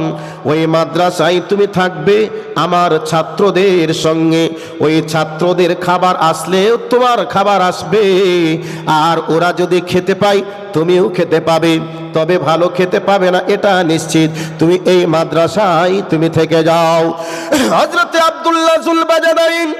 ওই মাদ্রাসায় তুমি থাকবে আমার ছাত্রদের সঙ্গে। ওই ছাত্রদের খাবার আসলেও তোমার খাবার আসবে, আর ওরা যদি খেতে পায় তুমিও খেতে পাবে। তবে ভালো খেতে পাবে না এটা নিশ্চিত, তুমি এই মাদ্রাসায় তুমি থেকে যাও। হযরত আব্দুল্লাহ যুল বাজাদাইন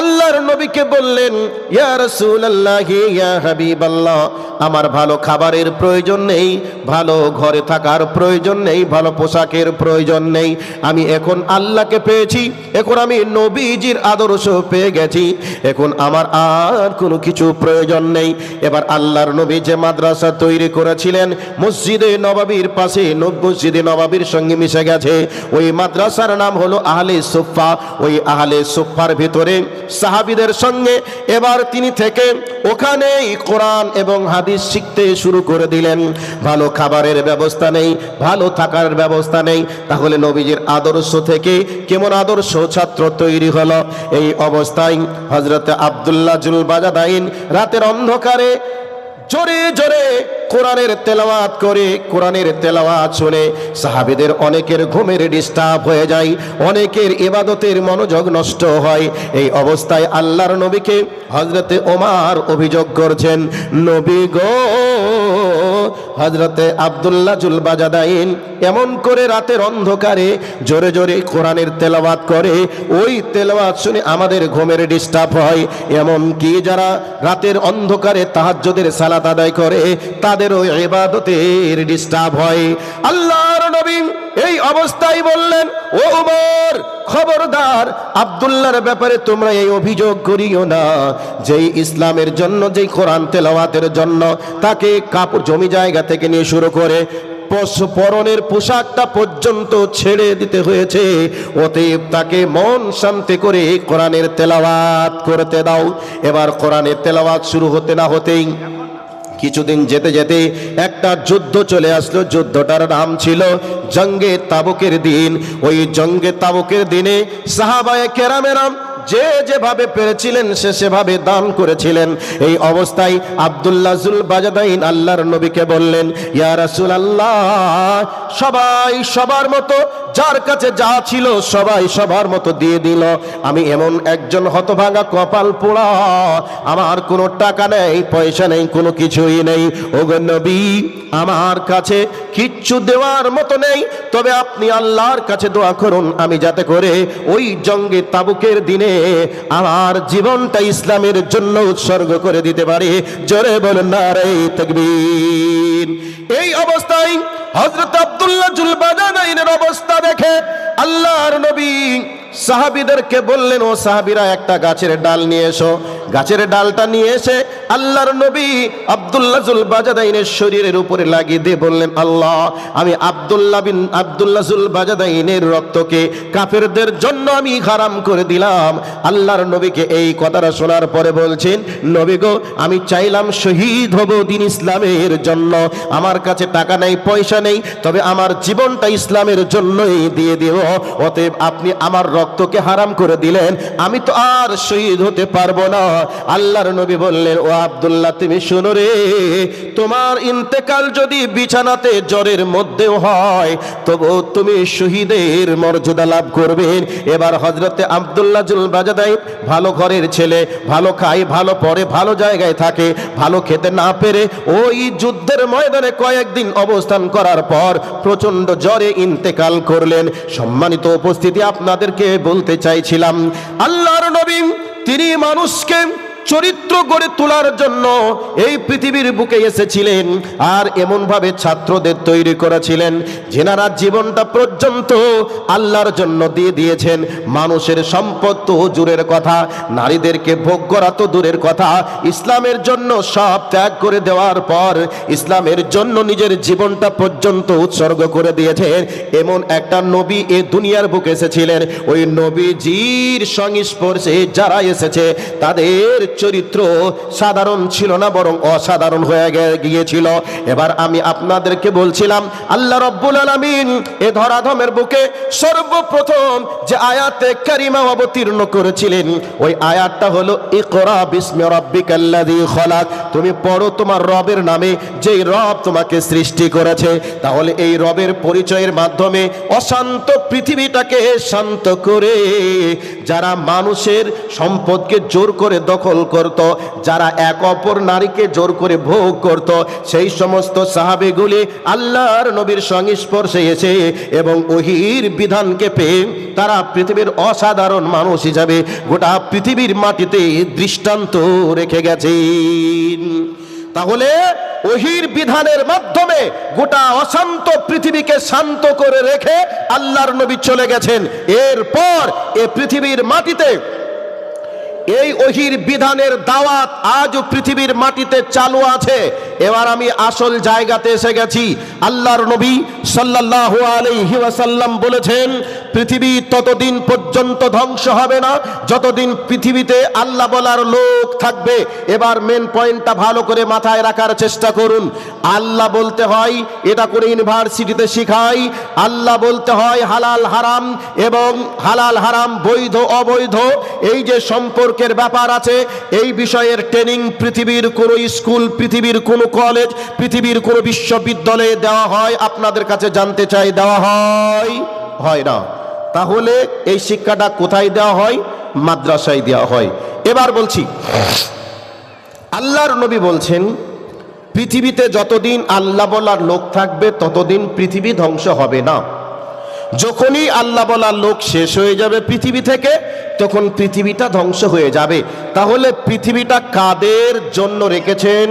আল্লাহর নবীকে বললেন, ইয়া রাসূলুল্লাহ, ইয়া হাবিবাল্লাহ, আমার ভালো খাবারের প্রয়োজন নেই, ভালো ঘরে থাকার প্রয়োজন নেই, ভালো পোশাকের প্রয়োজন নেই। আমি এখন আল্লাহকে পেয়েছি, এখন আমি নবীজির আদর্শ পেয়ে গেছি, এখন আমার আর কোনো কিছু প্রয়োজন নেই। এবার আল্লাহর নবী যে মাদ্রাসা তৈরি করেছিলেন মসজিদে নববীর পাশে, মসজিদে নববীর সঙ্গে মিশে গেছে, ওই মাদ্রাসার নাম হলো আহলে সুফফা। ওই আহলে সুফফার ভিতরে সাহাবীদের সঙ্গে এবার তিনি থেকে ওখানেই কোরআন এবং হাদিস শিখতে শুরু করে দিলেন। ভালো খাবারের ব্যবস্থা নেই, ভালো থাকার ব্যবস্থা নেই, তাহলে নবীজির আদর্শ থেকে কেমন আদর্শ ছাত্র তৈরি হলো? এই অবস্থায় হযরত আব্দুল্লাহ যুল বাজাদাইন রাতের অন্ধকারে জোরে জোরে কোরআনের তেলাওয়াত করে, কোরআনের তেলাওয়াত শুনে সাহাবীদের অনেকের ঘুমের ডিস্টার্ব হয়ে যায়, অনেকের ইবাদতের মনোযোগ নষ্ট হয়। এই অবস্থায় আল্লাহর নবীকে হযরতে ওমর অভিযোগ করছেন, নবী গো, হযরতে আব্দুল্লাহ যুল বাজাদাইন এমন করে রাতের অন্ধকারে জোরে জোরে কোরআনের তেলাওয়াত করে, ওই তেলাওয়াত শুনে আমাদের ঘুমের ডিস্টার্ব হয়। এমন কি যারা রাতের অন্ধকারে তাহাজ্জুদের সালাত আদায় করে তাদেরও ইবাদতের ডিস্টার্ব হয়। আল্লাহর নবী এই অবস্থায় বললেন, ও ওমর, খবরদার, আব্দুল্লাহর ব্যাপারে তোমরা এই অভিযোগ করিও না, যেই ইসলামের জন্য, যেই কোরআন তেলাওয়াতের জন্য তাকে কাপড় জমি জায়গা থেকে নিয়ে শুরু করে পরনের পোশাকটা পর্যন্ত ছেড়ে দিতে হয়েছে, অতএব তাকে মন শান্তি করে কোরআনের তেলাওয়াত করতে দাও। এবার কোরআনের তেলাওয়াত শুরু হতে না হতেই কিছুদিন যেতে যেতে একটা যুদ্ধ চলে আসলো। যুদ্ধটার নাম ছিল জঙ্গে তাবুকের দিন। ওই জঙ্গে তাবুকের দিনে সাহাবায়ে কেরামেরা যে যেভাবে পেরেছিলেন সে সেভাবে দান করেছিলেন। এই অবস্থায় আব্দুল্লাহ যুল বাজাদাইন আল্লাহর নবীকে বললেন, ইয়া রাসূলুল্লাহ, সবাই সবার মতো, যার কাছে যা ছিল সবাই সবার মতো দিয়ে দিল, আমি এমন একজন হতভাগা কপাল পোড়া, আমার কোনো টাকা নেই, পয়সা নেই, কোনো কিছুই নেই। ওগো নবী, আমার কাছে কিচ্ছু দেওয়ার মতো নেই, তবে আপনি আল্লাহর কাছে দোয়া করুন আমি যাতে করে ওই জঙ্গে তাবুকের দিনে আমার জীবনটা ইসলামের জন্য উৎসর্গ করে দিতে পারি। জোরে বলুন নারে তাকবীর। এই অবস্থায় হযরত আব্দুল্লাহ যুল বাজাদাইনের অবস্থা দেখে আল্লাহর নবী সাহাবীদেরকে বললেন, ও সাহাবীরা, একটা গাছের ডাল নিয়ে এসো। গাছের ডালটা নিয়ে এসে আল্লাহর নবী আব্দুল্লাহ যুল বাজাদাইনের শরীরের উপরে লাগিয়ে দিয়ে বললেন, আল্লাহ, আমি আব্দুল্লাহ যুল বাজাদাইনের রক্তকে কাফেরদের জন্য আমি হারাম করে দিলাম। আল্লাহর নবীকে এই কথাটা শোনার পরে বলছেন, নবী গো, আমি চাইলাম শহীদ হব দিন ইসলামের জন্য, আমার কাছে টাকা নেই, পয়সা নেই, তবে আমার জীবনটা ইসলামের জন্যই দিয়ে দেব, অতএব আপনি আমার রক্তকে হারাম করে দিলেন, আমি তো আর শহীদ হতে পারবো না। আল্লাহর নবী বললেন, ও আব্দুল্লাহ, তুমি শুনো রে, তোমার ইন্তেকাল যদি বিছানাতে জ্বরের মধ্যেও হয় তবু তুমি শহীদের মর্যাদা লাভ করবেন। এবার হযরতে আব্দুল্লাহ যুল বাজাদাইন ভালো ঘরের ছেলে, ভালো খায়, ভালো পড়ে, ভালো জায়গায় থাকে, ভালো খেতে না পেরে ওই যুদ্ধের ময়দানে কয়েকদিন অবস্থান করার পর প্রচন্ড জ্বরে ইন্তেকাল করলেন। সম্মানিত উপস্থিতি, আপনাদেরকে বলতে চাইছিলাম, আল্লাহর নবী তিনি মানুষকে চরিত্র চরিত্র গড়ে তোলার জন্য এই পৃথিবীর বুকে এসেছিলেন, আর এমনভাবে ছাত্রদের তৈরি করেছিলেন যেনারা জীবনটা পর্যন্ত আল্লাহর জন্য দিয়ে দিয়েছেন। মানুষের সম্পদ তো দূরের কথা, নারীদেরকে ভোগ করা তো দূরের কথা, ইসলামের জন্য সব ত্যাগ করে দেওয়ার পর ইসলামের জন্য নিজের জীবনটা পর্যন্ত উৎসর্গ করে দিয়েছেন। এমন একটা নবী এ দুনিয়ার বুকে এসেছিলেন। ওই নবীজির সংস্পর্শে যারা এসেছে তাদের চরিত্র সাধারণ ছিল না, বরং অসাধারণ হয়ে গিয়েছিল। এবার আমি আপনাদেরকে বলছিলাম, আল্লাহ রাব্বুল আলামিন এ ধরাধামের বুকে সর্বপ্রথম যে আয়াতে কারিমা অবতীর্ণ করেছিলেন, ওই আয়াতটা হলো ইকরা বিসমি রাব্বিকাল্লাযী খলাক। তুমি পড়ো তোমার রবের নামে, যেই রব তোমাকে সৃষ্টি করেছে। তাহলে এই রবের পরিচয়ের মাধ্যমে অশান্ত পৃথিবীটাকে শান্ত করে যারা মানুষের সম্পদকে জোর করে দখল করত, যারা এক অপর নারীকে জোর করে ভোগ করত, সেই সমস্ত সাহাবীগুলি আল্লাহর নবীর সংস্পর্শে এসে এবং ওহীর বিধানকে পেয়ে তারা পৃথিবীর অসাধারণ মানুষ হিসাবে গোটা পৃথিবীর মাটিতে দৃষ্টান্ত রেখে গেছেন। তাহলে ওহীর বিধানের মাধ্যমে গোটা অশান্ত পৃথিবীকে শান্ত করে রেখে আল্লাহর নবী চলে গেছেন। এরপর এ পৃথিবীর মাটিতে এই ওহীর বিধানের দাওয়াত আজও পৃথিবীর মাটিতে চালু আছে। এবার আমি আসল জায়গাতে এসে গেছি। আল্লাহর নবী সাল্লাল্লাহু আলাইহি ওয়াসাল্লাম বলেছেন, পৃথিবী ততদিন পর্যন্ত ধ্বংস হবে না যতদিন পৃথিবীতে আল্লাহ বলার লোক থাকবে। এবার মেন পয়েন্টটা ভালো করে মাথায় রাখার চেষ্টা করুন। আল্লাহ বলতে হয়, এটা করে ইউনিভার্সিটিতে শিখাই, আল্লাহ বলতে হয় হালাল হারাম, এবং হালাল হারাম বৈধ অবৈধ এই যে সম্পর্কের ব্যাপার আছে, এই বিষয়ের ট্রেনিং পৃথিবীর কোনো স্কুল, পৃথিবীর কোনো কলেজ, পৃথিবীর কোনো বিশ্ববিদ্যালয়ে দেওয়া হয়? আপনাদের কাছে জানতে চাই, দেওয়া হয়? হয় না। তাহলে এই শিক্ষাটা কোথায় দেওয়া হয়? মাদ্রাসায় দেওয়া হয়। এবার বলছি, আল্লাহর নবী বলছেন পৃথিবীতে যতদিন আল্লাহ বলার লোক থাকবে ততদিন পৃথিবী ধ্বংস হবে না। যখনই আল্লাহ বলার লোক শেষ হয়ে যাবে পৃথিবী থেকে, তখন পৃথিবীটা ধ্বংস হয়ে যাবে। তাহলে পৃথিবীটা কাদের জন্য রেখেছেন?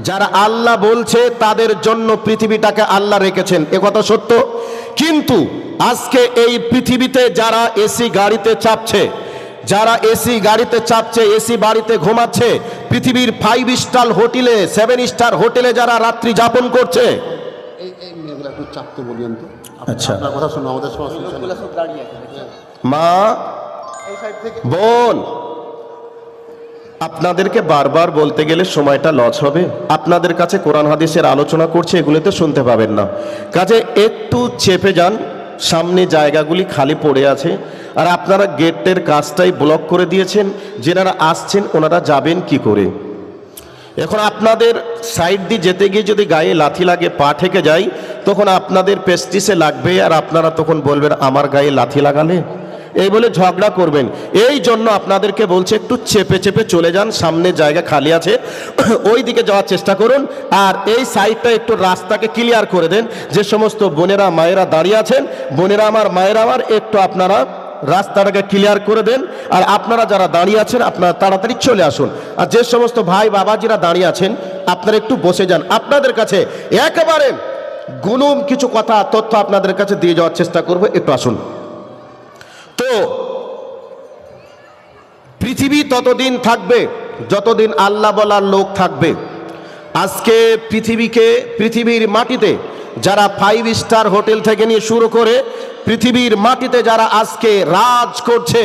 যারা আল্লাহ বলছে তাদের জন্য পৃথিবীটাকে আল্লাহ রেখেছেন, এ কথা সত্য। কিন্তু আজকে এই পৃথিবীতে যারা এসি গাড়িতে চাপছে, যারা এসি গাড়িতে চাপছে, এসি বাড়িতে ঘুমাচ্ছে, পৃথিবীর 5 স্টার হোটেলে, 7 স্টার হোটেলে যারা রাত্রি যাপন করছে, আচ্ছা মা বোন, আপনাদেরকে বারবার বলতে গেলে সময়টা লস হবে। আপনাদের কাছে কোরআন হাদিসের আলোচনা করছে, এগুলোতে শুনতে পাবেন না। কাজে একটু চেপে যান, সামনে জায়গাগুলি খালি পড়ে আছে, আর আপনারা গেটের কাজটাই ব্লক করে দিয়েছেন। যেনারা আসছেন ওনারা যাবেন কি করে? এখন আপনাদের সাইড দিয়ে যেতে গিয়ে যদি গায়ে লাথি লাগে, পা ঠেকে যায়, তখন আপনাদের পেস্টিসে লাগবে, আর আপনারা তখন বলবেন আমার গায়ে লাথি লাগালে, এই বলে ঝগড়া করবেন। এই জন্য আপনাদেরকে বলছে একটু চেপে চেপে চলে যান, সামনে জায়গা খালি আছে, ওই দিকে যাওয়ার চেষ্টা করুন। আর এই সাইডটা একটু রাস্তাকে ক্লিয়ার করে দেন। যে সমস্ত বোনেরা মায়েরা দাঁড়িয়ে আছেন, বোনেরা আমার, মায়েরা আমার, একটু আপনারা রাস্তাটাকে ক্লিয়ার করে দেন। আর আপনারা যারা দাঁড়িয়ে আছেন আপনারা তাড়াতাড়ি চলে আসুন। আর যে সমস্ত ভাই বাবাজিরা দাঁড়িয়ে আছেন আপনারা একটু বসে যান। আপনাদের কাছে একেবারে গুলুম কিছু কথা, তথ্য আপনাদের কাছে দিয়ে যাওয়ার চেষ্টা করব, একটু আসুন। তো পৃথিবী ততদিন থাকবে যতদিন আল্লাহ বলার লোক থাকবে। আজকে পৃথিবীর মাটিতে যারা 5 স্টার হোটেল থেকে নিয়ে শুরু করে পৃথিবীর মাটিতে যারা আজকে রাজ করছে,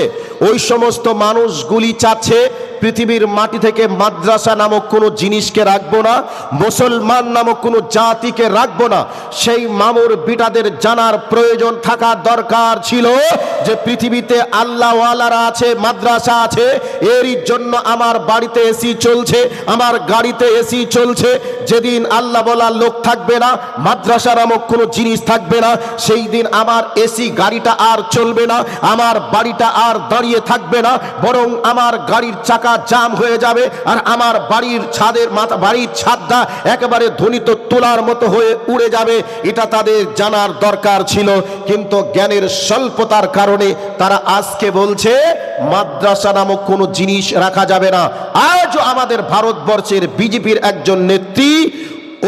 ওই সমস্ত মানুষগুলি চাচ্ছে পৃথিবীর মাটি থেকে মাদ্রাসা নামক কোনো জিনিসকে রাখবো না, মুসলমান নামক কোনো জাতিকে রাখবো না। সেই মামুর বিটাদের জানার প্রয়োজন থাকা দরকার ছিল যে পৃথিবীতে আল্লাহওয়ালারা আছে, মাদ্রাসা আছে, এরই জন্য আমার বাড়িতে এসি চলছে, আমার গাড়িতে এসি চলছে। যেদিন আল্লাহ বলার লোক থাকবে না, মাদ্রাসা নামক কোনো জিনিস থাকবে না, সেই দিন আমার এসি গাড়িটা আর চলবে না, আমার বাড়িটা আর দাঁড়িয়ে থাকবে না, বরং আমার গাড়ির চাকা জাম হয়ে যাবে, আর আমার বাড়ির ছাদটা একেবারে ধ্বনিত তোলার মতো হয়ে উড়ে যাবে। এটা তাদের জানার দরকার ছিল, কিন্তু জ্ঞানের স্বল্পতার কারণে তারা আজকে বলছে মাদ্রাসা নামক কোনো জিনিস রাখা যাবে না। আজও আমাদের ভারতবর্ষের বিজেপির একজন নেত্রী,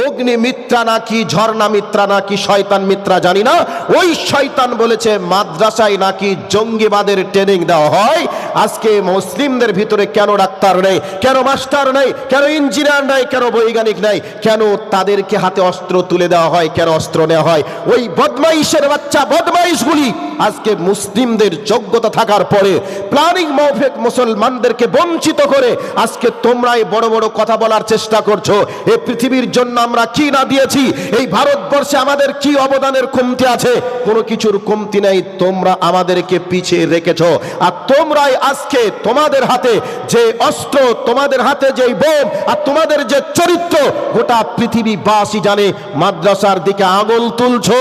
অগ্নিমিত্রা নাকি ঝর্ণা মিত্রা নাকি শয়তান মিত্রা জানি না, ওই শয়তান বলেছে মাদ্রাসায় নাকি জঙ্গিবাদের ট্রেনিং দেওয়া হয়। আজকে মুসলিমদের ভিতরে কেন ডাক্তার নেই, কেন মাস্টার নেই, কেন ইঞ্জিনিয়ার নেই, কেন বৈজ্ঞানিক নেই, কেন তাদেরকে হাতে অস্ত্র তুলে দেওয়া হয়, কেন অস্ত্র নেওয়া হয়? ওই বদমাইশের বাচ্চা বদমাইশগুলি আজকে মুসলিমদের যোগ্যতা থাকার পরে প্ল্যানিং মাফিক মুসলমানদেরকে বঞ্চিত করে আজকে তোমরাই বড় বড় কথা বলার চেষ্টা করছো। এই পৃথিবীর জন্য আমরা কি না দিয়েছি, এই ভারতবর্ষে আমাদের কি অবদানের কমতি আছে? কোনো কিছুর কমতি নেই। তোমরা আমাদেরকে পিছিয়ে রেখেছো, আর তোমরাই আজকে তোমাদের হাতে যে অস্ত্র, তোমাদের হাতে যে বোম, আর তোমাদের যে চরিত্র গোটা পৃথিবীবাসী জানে। মাদ্রাসার দিকে আঙুল তুলছো,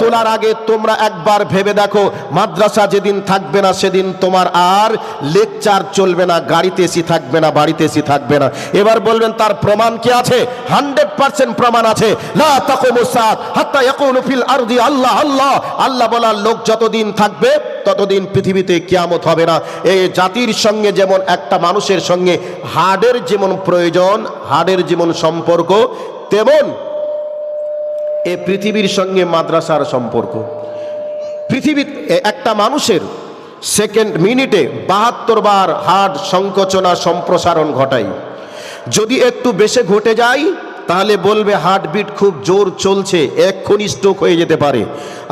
তোলার আগে তোমরা একবার ভেবে দেখো, মাদ্রাসা যেদিন থাকবে না সেদিন তোমার আর লেকচার চলবে না, গাড়িতে এসি থাকবে না, বাড়িতে এসি থাকবে না। এবার বলবেন তার প্রমাণ কি আছে? 100% প্রমাণ আছে। লা তাকুমুস সাআত হাত্তা ইয়াকুলু ফিল আরদি আল্লাহ আল্লাহ। আল্লাহ বলার লোক যতদিন থাকবে ততদিন পৃথিবীতে কিয়ামত হবে না। এই জাতির সঙ্গে যেমন একটা মানুষের সঙ্গে হাড়ের যেমন প্রয়োজন, হাড়ের যেমন সম্পর্ক, তেমন এই পৃথিবীর সঙ্গে মাদ্রাসার সম্পর্ক। পৃথিবীর একটা মানুষের সেকেন্ড মিনিটে 72 বার হার্ট সংকোচনা সম্প্রসারণ ঘটায়। যদি একটু বেশি ঘটে যায় তাহলে বলবে হার্টবিট খুব জোর চলছে, এক্ষুনি স্ট্রোক হয়ে যেতে পারে।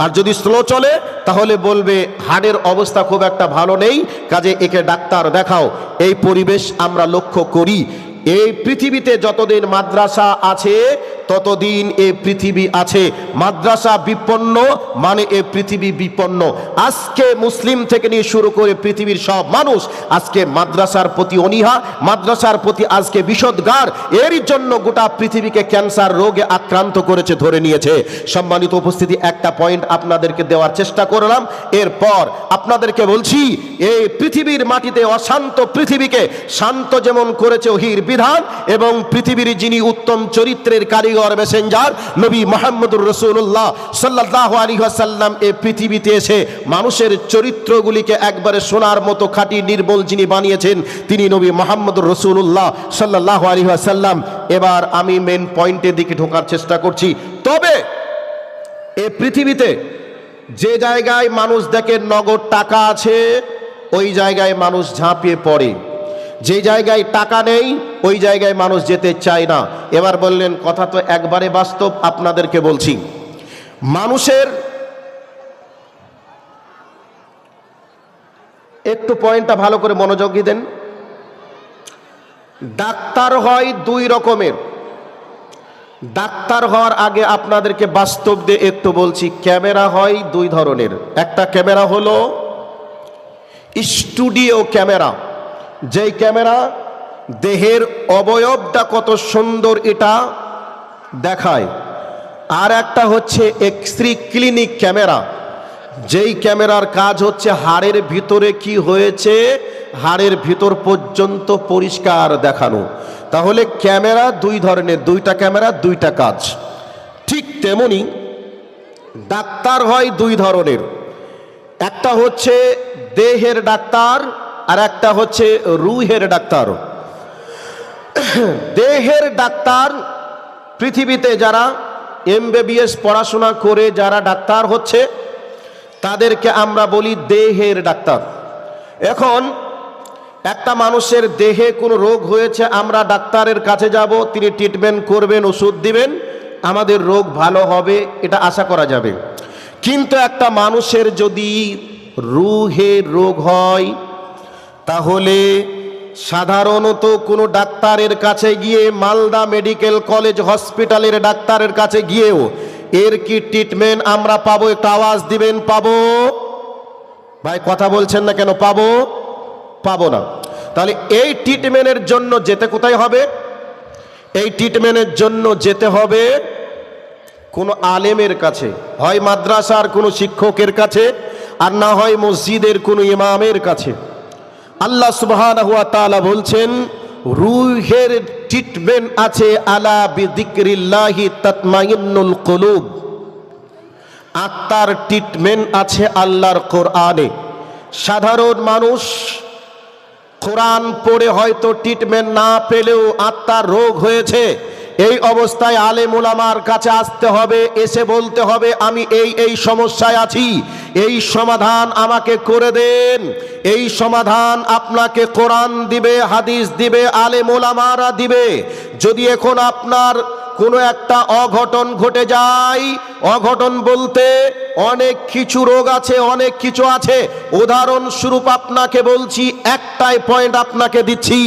আর যদি স্লো চলে তাহলে বলবে হার্টের অবস্থা খুব একটা ভালো নেই, কাজে একে ডাক্তার দেখাও। এই পরিবেশ আমরা লক্ষ্য করি। এই পৃথিবীতে যতদিন মাদ্রাসা আছে ততদিন এ পৃথিবী আছে। মাদ্রাসা বিপন্ন মানে এ পৃথিবী বিপন্ন। আজকে মুসলিম থেকে নিয়ে শুরু করে পৃথিবীর সব মানুষ আজকে মাদ্রাসার প্রতি অনীহা, মাদ্রাসার প্রতি আজকে বিষোদ্গার। এর জন্য গোটা পৃথিবীকে ক্যান্সার রোগে আক্রান্ত করেছে, ধরে নিয়েছে। সম্মানিত উপস্থিতি, একটা পয়েন্ট আপনাদেরকে দেওয়ার চেষ্টা করলাম। এরপর আপনাদেরকে বলছি, এই পৃথিবীর মাটিতে অশান্ত পৃথিবীকে শান্ত যেমন করেছে ওহীর বিধান, এবং পৃথিবীর যিনি উত্তম চরিত্রের কারিগর মেসেঞ্জার নবী মুহাম্মদুর রাসূলুল্লাহ সাল্লাল্লাহু আলাইহি ওয়াসাল্লাম এই পৃথিবীতে এসে মানুষের চরিত্রগুলিকে একবারে সোনার মতো খাঁটি নির্মল যিনি বানিয়েছেন তিনি নবী মুহাম্মদুর রাসূলুল্লাহ সাল্লাল্লাহু আলাইহি ওয়াসাল্লাম। এবার আমি মেন পয়েন্টের দিকে ঢোকার চেষ্টা করছি। তবে এই পৃথিবীতে যে জায়গায় মানুষ দেখে নগদ টাকা আছে ওই জায়গায় মানুষ ঝাঁপিয়ে পড়ে, যে জায়গায় টাকা নেই ওই জায়গায় মানুষ যেতে চায় না। এবার বললেন কথা তো একবারে বাস্তব, আপনাদেরকে বলছি। মানুষের একটু পয়েন্টটা ভালো করে মনোযোগ দেন। ডাক্তার হয় দুই রকমের। ডাক্তার হওয়ার আগে আপনাদেরকে বাস্তব দিয়ে একটু বলছি, ক্যামেরা হয় দুই ধরনের। একটা ক্যামেরা হলো স্টুডিও ক্যামেরা, যেই ক্যামেরা দেহের অবয়বটা কত সুন্দর এটা দেখায়। আর একটা হচ্ছে এক্স-রে ক্লিনিক ক্যামেরা, যেই ক্যামেরার কাজ হচ্ছে হাড়ের ভিতরে কি হয়েছে হাড়ের ভিতর পর্যন্ত পরিষ্কার দেখানো। তাহলে ক্যামেরা দুই ধরনের, দুইটা ক্যামেরা দুইটা কাজ। ঠিক তেমনি ডাক্তার হয় দুই ধরনের। একটা হচ্ছে দেহের ডাক্তার আর একটা হচ্ছে রুহের ডাক্তার। দেহের ডাক্তার পৃথিবীতে যারা MBBS পড়াশোনা করে যারা ডাক্তার হচ্ছে তাদেরকে আমরা বলি দেহের ডাক্তার। এখন একটা মানুষের দেহে কোনো রোগ হয়েছে, আমরা ডাক্তারের কাছে যাব, তিনি ট্রিটমেন্ট করবেন, ওষুধ দিবেন, আমাদের রোগ ভালো হবে, এটা আশা করা যাবে। কিন্তু একটা মানুষের যদি রুহের রোগ হয় তাহলে সাধারণত কোনো ডাক্তারের কাছে গিয়ে, মালদা মেডিকেল কলেজ হসপিটালের ডাক্তারের কাছে গিয়েও এর কি ট্রিটমেন্ট আমরা পাবো? একটু আওয়াজ দিবেন, পাবো? ভাই কথা বলছেন না কেন? পাবো? পাবো না। তাহলে এই ট্রিটমেন্টের জন্য যেতে কোথায় হবে? এই ট্রিটমেন্টের জন্য যেতে হবে কোনো আলেমের কাছে, হয় মাদ্রাসার কোনো শিক্ষকের কাছে, আর না হয় মসজিদের কোনো ইমামের কাছে। আল্লাহ সুবহানাহু ওয়া তাআলা বলছেন রূহের ট্রিটমেন্ট আছে আলা বিযিকরিল্লাহি তাতমাইন্নুল কুলুব। আত্মার ট্রিটমেন্ট আছে আল্লাহর কোরআনে। সাধারণ মানুষ কোরআন পড়ে হয়তো ট্রিটমেন্ট না পেলেও আত্মার রোগ হয়েছে, এই অবস্থায় আলেম ওলামার কাছে আসতে হবে, এসে বলতে হবে আমি এই সমস্যায় আছি, এই সমাধান আমাকে করে দেন। এই সমাধান আপনাকে কোরআন দিবে, হাদিস দিবে, আলেম ওলামারা দিবে। যদি এখন আপনার কোনো একটা অঘটন ঘটে যায়, অঘটন বলতে অনেক কিছু রোগ আছে, অনেক কিছু আছে। উদাহরণস্বরূপ আপনাকে বলছি, একটাই পয়েন্ট আপনাকে দিচ্ছি।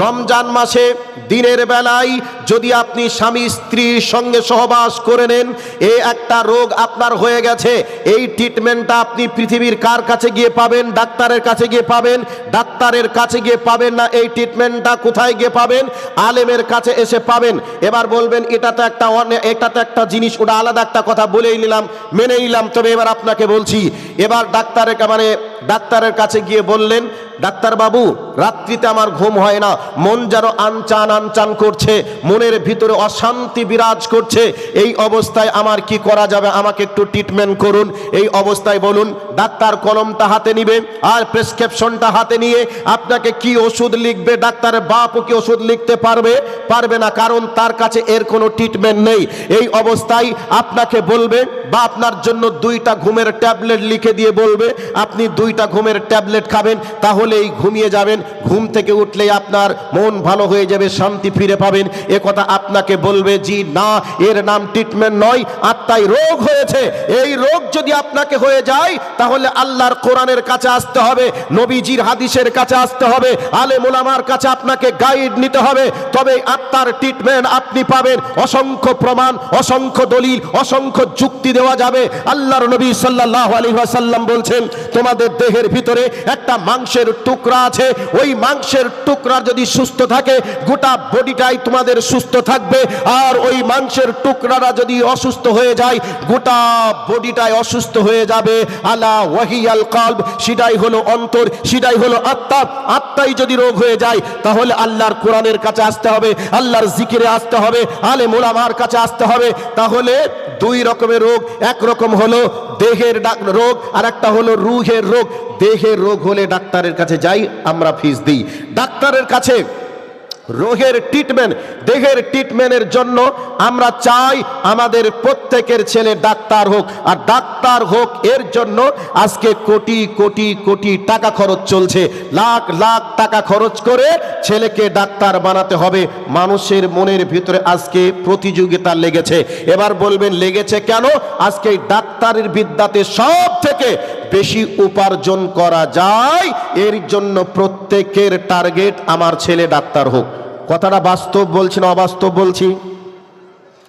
রমজান মাসে দিনের বেলায় যদি আপনি স্বামী স্ত্রীর সঙ্গে সহবাস করে নেন, এই একটা রোগ আপনার হয়ে গেছে। এই ট্রিটমেন্টটা আপনি পৃথিবীর কার কাছে গিয়ে পাবেন? ডাক্তারের কাছে গিয়ে পাবেন। ডাক্তারের কাছে গিয়ে পাবেন না, এই ট্রিটমেন্টটা কোথায় গিয়ে পাবেন? আলেমের কাছে এসে পাবেন। এবার বলবেন এটা তো একটা জিনিস, ওটা আলাদা একটা কথা, বলেই নিলাম, মেনে নিলাম। তবে এবার আপনাকে বলছি, এবার ডাক্তারের কাছে গিয়ে বললেন, ডাক্তার বাবু রাত্রিতে আমার ঘুম হয় না, মন যেন আনচান আনচান করছে, মনের ভিতরে অশান্তি বিরাজ করছে, এই অবস্থায় আমার কি করা যাবে, আমাকে একটু ট্রিটমেন্ট করুন। এই অবস্থায় বলুন, ডাক্তার কলমটা হাতে নিবে আর প্রেসক্রিপশনটা হাতে নিয়ে আপনাকে কি ওষুধ লিখবে, ডাক্তারের বাপও কি ওষুধ লিখতে পারবে না, কারণ তার কাছে এর কোনো ট্রিটমেন্ট নেই। এই অবস্থায় আপনাকে বলবে বা আপনার জন্য 2টা ঘুমের ট্যাবলেট লিখে দিয়ে বলবে আপনি 2টা ঘুমের ট্যাবলেট খাবেন, তাহলেই ঘুমিয়ে যাবেন। ঘুম থেকে উঠলেই আপনার মন ভালো হয়ে যাবে, শান্তি ফিরে পাবেন। এ কথা আপনাকে বলবে জি না, এর নাম ট্রিটমেন্ট নয়, আত্মায় রোগ হয়েছে। এই রোগ যদি আপনাকে হয়ে যায় তাহলে আল্লাহর কোরআনের কাছে আসতে হবে, নবীজির হাদিসের কাছে আসতে হবে, আলেম ওলামার কাছে আপনাকে গাইড নিতে হবে, তবে আত্মার ট্রিটমেন্ট আপনি পাবেন। অসংখ্য প্রমাণ, অসংখ্য দলিল, অসংখ্য যুক্তি দেওয়া যাবে। আল্লাহর নবী সাল্লাল্লাহু আলাইহি ওয়াসাল্লাম বলছেন, তোমাদের দেহের ভিতরে একটা মাংসের টুকরা আছে, ওই মাংসের টুকরা যদি সুস্থ থাকে গোটা বডিটাই তোমাদের সুস্থ থাকবে, আর ওই মাংসের টুকরাটা যদি অসুস্থ হয়ে যায় গোটা বডিটাই অসুস্থ হয়ে যাবে। আলা ওয়াহিয়াল কলব, সেটাই হলো অন্তর, সেটাই হলো আত্মা। আত্মাই যদি রোগ হয়ে যায় তাহলে আল্লাহর কোরআনের কাছে আসতে হবে, আল্লাহর জিকিরে আসতে হবে, আলেম ওলামার কাছে আসতে হবে। তাহলে 2 রকমের রোগ, এক রকম হলো দেহের রোগ আর একটা হলো রুহের রোগ। দেহের রোগ হলে ডাক্তারের কাছে যাই, আমরা ফিস দিই। ডাক্তারের কাছে রোগের ট্রিটমেন্ট, দেহের ট্রিটমেন্টের জন্য আমরা চাই আমাদের প্রত্যেকের ছেলে ডাক্তার হোক, আর ডাক্তার হোক এর জন্য আজকে কোটি কোটি কোটি টাকা খরচ চলছে, লাখ লাখ টাকা খরচ করে ছেলেকে ডাক্তার বানাতে হবে। মানুষের মনের ভিতরে আজকে প্রতিযোগিতা লেগেছে। এবার বলবেন লেগেছে কেন? আজকে ডাক্তারের বিদ্যাতে সব থেকে বেশি উপার্জন করা যায়, এর জন্য প্রত্যেকের টার্গেট আমার ছেলে ডাক্তার হোক। কথাটা বাস্তব বলছি না অবাস্তব বলছি?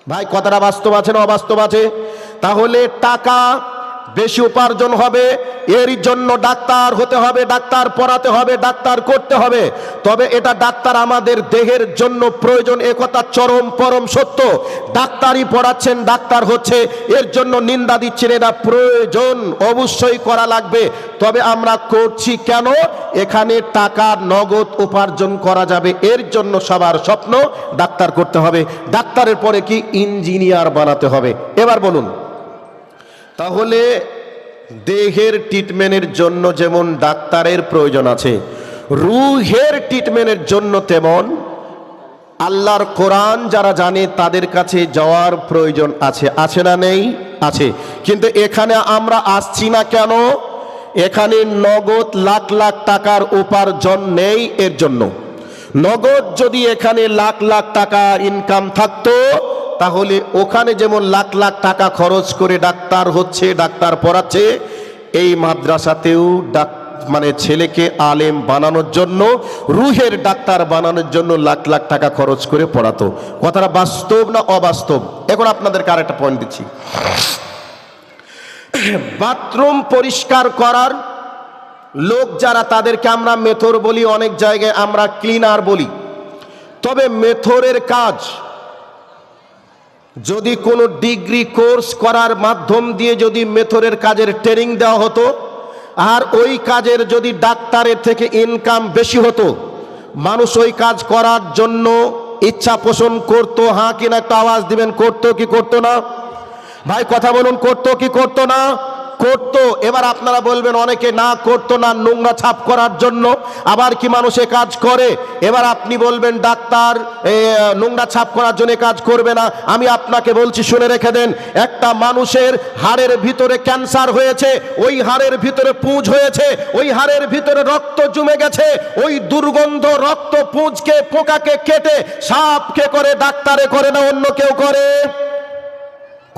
ভাই কথাটা বাস্তব আছে না অবাস্তব আছে? তাহলে টাকা বেশি উপার্জন হবে, এর জন্য ডাক্তার হতে হবে, ডাক্তার পড়াতে হবে, ডাক্তার করতে হবে। তবে এটা ডাক্তার আমাদের দেহের জন্য প্রয়োজন, একথা চরম পরম সত্য। ডাক্তারই পড়াচ্ছেন, ডাক্তার হচ্ছে, এর জন্য নিন্দা দিচ্ছেন, এটা প্রয়োজন, অবশ্যই করা লাগবে। তবে আমরা করছি কেন? এখানে টাকা নগদ উপার্জন করা যাবে, এর জন্য সবার স্বপ্ন ডাক্তার করতে হবে। ডাক্তারের পরে কি ইঞ্জিনিয়ার বানাতে হবে। এবার বলুন, তাহলে দেহের ট্রিটমেন্টের জন্য যেমন ডাক্তারের প্রয়োজন আছে, রুহের ট্রিটমেন্টের জন্য তেমন আল্লাহর কোরআন যারা জানে তাদের কাছে যাওয়ার প্রয়োজন আছে। আছে না নেই? আছে। কিন্তু এখানে আমরা আসছি না কেন? এখানে নগদ লাখ লাখ টাকার উপার্জন নেই। এর জন্য নগদ যদি এখানে লাখ লাখ টাকা ইনকাম থাকতো তাহলে ওখানে যেমন লাখ লাখ টাকা খরচ করে ডাক্তার হচ্ছে, ডাক্তার পড়াচ্ছে, এই মাদ্রাসাতেও মানে ছেলেকে আলেম বানানোর জন্য, রুহের ডাক্তার বানানোর জন্য লাখ লাখ টাকা খরচ করে পড়াতো। কথাটা বাস্তব না অবাস্তব? এখন আপনাদেরকে আরেকটা পয়েন্ট দিচ্ছি। বাথরুম পরিষ্কার করার লোক যারা, তাদেরকে আমরা মেথর বলি, অনেক জায়গায় আমরা ক্লিনার বলি। তবে মেথরের কাজ যদি কোনো ডিগ্রি কোর্স করার মাধ্যম দিয়ে যদি মেথরের কাজের ট্রেনিং দেওয়া হতো, আর ওই কাজের যদি ডাক্তারের থেকে ইনকাম বেশি হতো, মানুষ ওই কাজ করার জন্য ইচ্ছা পোষণ করতো। হ্যাঁ কিনা একটা আওয়াজ দিবেন, করতো কি করতো না? ভাই কথা বলুন, করতো কি করতো না? করতো, এবার আপনারা বলবেন অনেকে না করতো না নোংরা ছাপ করার জন্য, আবার কি মানুষে কাজ করে? এবার আপনি বলবেন ডাক্তার নোংরা ছাপ করার জন্য কাজ করবে না। আমি আপনাকে বলছি শুনে রেখে দেন, একটা মানুষের হাড়ের ভিতরে ক্যান্সার হয়েছে, ওই হাড়ের ভিতরে পুঁজ হয়েছে, ওই হাড়ের ভিতরে রক্ত জমে গেছে, ওই দুর্গন্ধ রক্ত পুঁজকে পোকাকে কেটে সাপকে করে, ডাক্তারে করে না অন্য কেউ করে?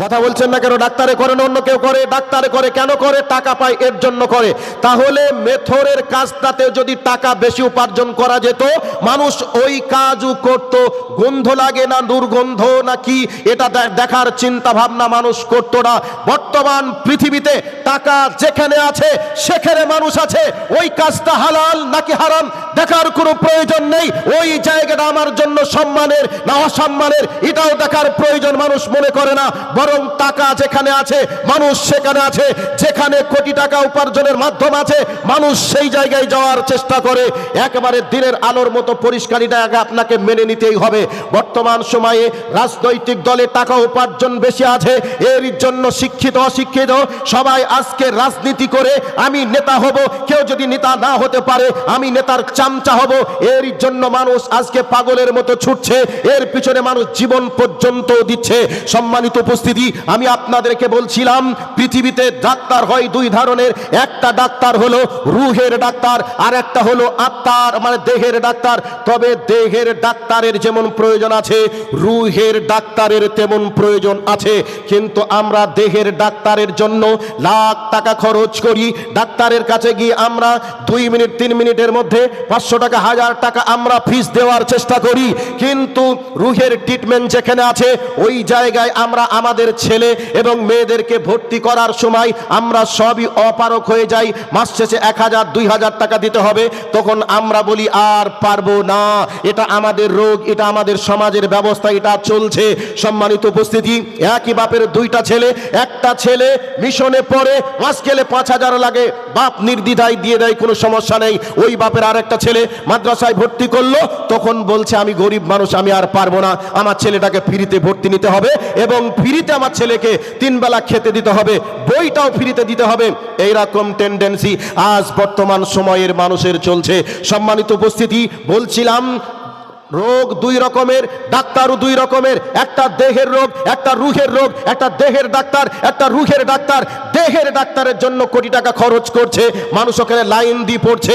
কথা বলছেন না কেন? ডাক্তারে করে না অন্য কেউ করে? ডাক্তারে করে কেন করে? টাকা পায় এর জন্য করে। তাহলে মেথরের কাজটাতে যদি টাকা বেশি উপার্জন করা যেত, মানুষ ওই কাজও করত। গন্ধ লাগে না দুর্গন্ধ না কি, এটা দেখার চিন্তা ভাবনা মানুষ করত না। বর্তমান পৃথিবীতে টাকা যেখানে আছে সেখানে মানুষ আছে, ওই কাজটা হালাল নাকি হারাম দেখার কোনো প্রয়োজন নেই। ওই জায়গাটা আমার জন্য সম্মানের না অসম্মানের এটাও দেখার প্রয়োজন মানুষ মনে করে না। বরং টাকা যেখানে আছে মানুষ সেখানে আছে, যেখানে কোটি টাকা উপার্জনের মাধ্যম আছে মানুষ সেই জায়গায় যাওয়ার চেষ্টা করে। একেবারে দিনের আলোর মতো পরিষ্কারিটা আগে আপনাকে মেনে নিতেই হবে। বর্তমান সময়ে রাজনৈতিক দলে টাকা উপার্জন বেশি আছে, এর জন্য শিক্ষিত অশিক্ষিত সবাই আজকে রাজনীতি করে আমি নেতা হব, কেউ যদি নেতা না হতে পারে আমি নেতার চামচা হব, এর জন্য মানুষ আজকে পাগলের মতো ছুটছে, এর পিছনে মানুষ জীবন পর্যন্ত দিচ্ছে। সম্মানিত উপস্থিতি, আমি আপনাদেরকে বলছিলাম পৃথিবীতে ডাক্তার হয় দুই ধরনের, একটা ডাক্তার হলো রুহের ডাক্তার, আর একটা হলো আত্মার মানে দেহের ডাক্তার। তবে দেহের ডাক্তারের যেমন প্রয়োজন আছে রুহের ডাক্তারের তেমন প্রয়োজন আছে। কিন্তু আমরা দেহের ডাক্তারের জন্য লাখ টাকা খরচ করি, ডাক্তারের কাছে গিয়ে আমরা 2 মিনিট 3 মিনিটের মধ্যে 500 টাকা 1000 টাকা আমরা ফিস দেওয়ার চেষ্টা করি। কিন্তু রুহের ট্রিটমেন্ট যেখানে আছে ওই জায়গায় আমরা আমাদের ছেলে এবং মেয়েদেরকে ভর্তি করার সময় আমরা সবই অপারক হয়ে যাই। মাস শেষে 1000-2000 টাকা দিতে হবে, তখন আমরা বলি আর পারবো না, এটা আমাদের রোগ, এটা আমাদের সমাজের ব্যবস্থা, এটা চলছে। সম্মানিত উপস্থিতি, একই বাপের 2টা ছেলে, একটা ছেলে মিশনে পড়ে, মাস গেলে 5000 লাগে, বাপ নির্দ্বিধায় দিয়ে দেয়, কোনো সমস্যা নেই। ওই বাপের আরেকটা ছেলে মাদ্রাসায় ভর্তি করলো, তখন বলছে আমি গরিব মানুষ, আমি আর পারবো না, আমার ছেলেটাকে ফ্রিতে ভর্তি নিতে হবে এবং ফ্রিতে আমার ছেলেকে 3 বেলা খেতে দিতে হবে, বইটাও ফ্রিতে দিতে হবে। এইরকম টেন্ডেন্সি আজ বর্তমান সময়ের মানুষের চলছে। সম্মানিত উপস্থিতি, বলছিলাম রোগ 2 রকমের, ডাক্তারও 2 রকমের, একটা দেহের রোগ একটা রুহের রোগ। একটা দেহের ডাক্তার একটা রুহের ডাক্তার। দেহের ডাক্তারের জন্য কোটি টাকা খরচ করছে, মানুষ ওখানে লাইন দিয়ে পড়ছে।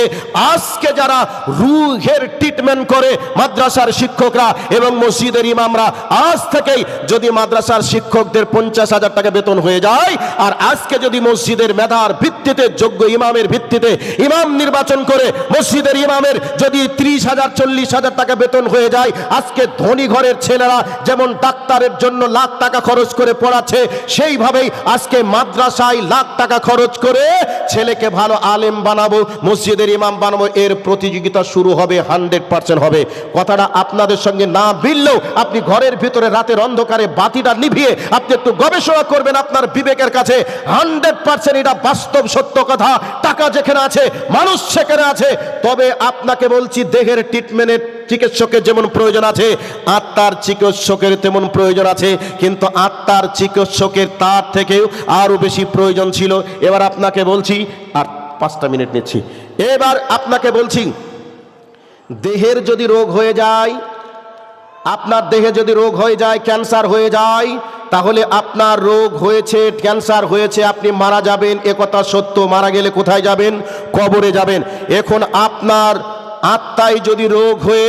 আজকে যারা রুহের ট্রিটমেন্ট করে মাদ্রাসার শিক্ষকরা এবং মসজিদের ইমামরা, আজ থেকেই যদি মাদ্রাসার শিক্ষকদের 50,000 টাকা বেতন হয়ে যায়, আর আজকে যদি মসজিদের মেধার ভিত্তিতে যোগ্য ইমামের ভিত্তিতে ইমাম নির্বাচন করে মসজিদের ইমামের যদি 30,000 40,000 টাকা বেতন হয়ে যায়, আজকে ধনী ঘরের ছেলেরা যেমন ডাক্তারের জন্য লাখ টাকা খরচ করে পড়াচ্ছে, সেইভাবেই আজকে মাদ্রাসায় লাখ টাকা খরচ করে ছেলেকে ভালো আলেম বানাবো, মসজিদের ইমাম বানাবো, এর প্রতিযোগিতা শুরু হবে, 100% হবে। কথাটা আপনাদের সঙ্গে না মিললেও আপনি ঘরের ভিতরে রাতের অন্ধকারে বাতিটা নিভিয়ে আপনি একটু গবেষণা করবেন আপনার বিবেকের কাছে, 100% এটা বাস্তব সত্য কথা। টাকা যেখানে আছে মানুষ সেখানে আছে। তবে আপনাকে বলছি, দেহের ট্রিটমেন্টের চিকিৎসকের যেমন প্রয়োজন আছে আত্মার চিকিৎসকের তেমন প্রয়োজন আছে, কিন্তু আত্মার চিকিৎসকের তার থেকেও আরো বেশি প্রয়োজন ছিল। এবার আপনাকে বলছি, আর 5টা মিনিট নিচ্ছি, এবার আপনাকে বলছি, দেহের যদি রোগ হয়ে যায়, আপনার দেহে যদি রোগ হয়ে যায়, ক্যান্সার হয়ে যায়, তাহলে আপনার রোগ হয়েছে, ক্যান্সার হয়েছে, আপনি মারা যাবেন, এ কথা সত্য। মারা গেলে কোথায় যাবেন? কবরে যাবেন। এখন আপনার আত্মায় যদি রোগ হয়ে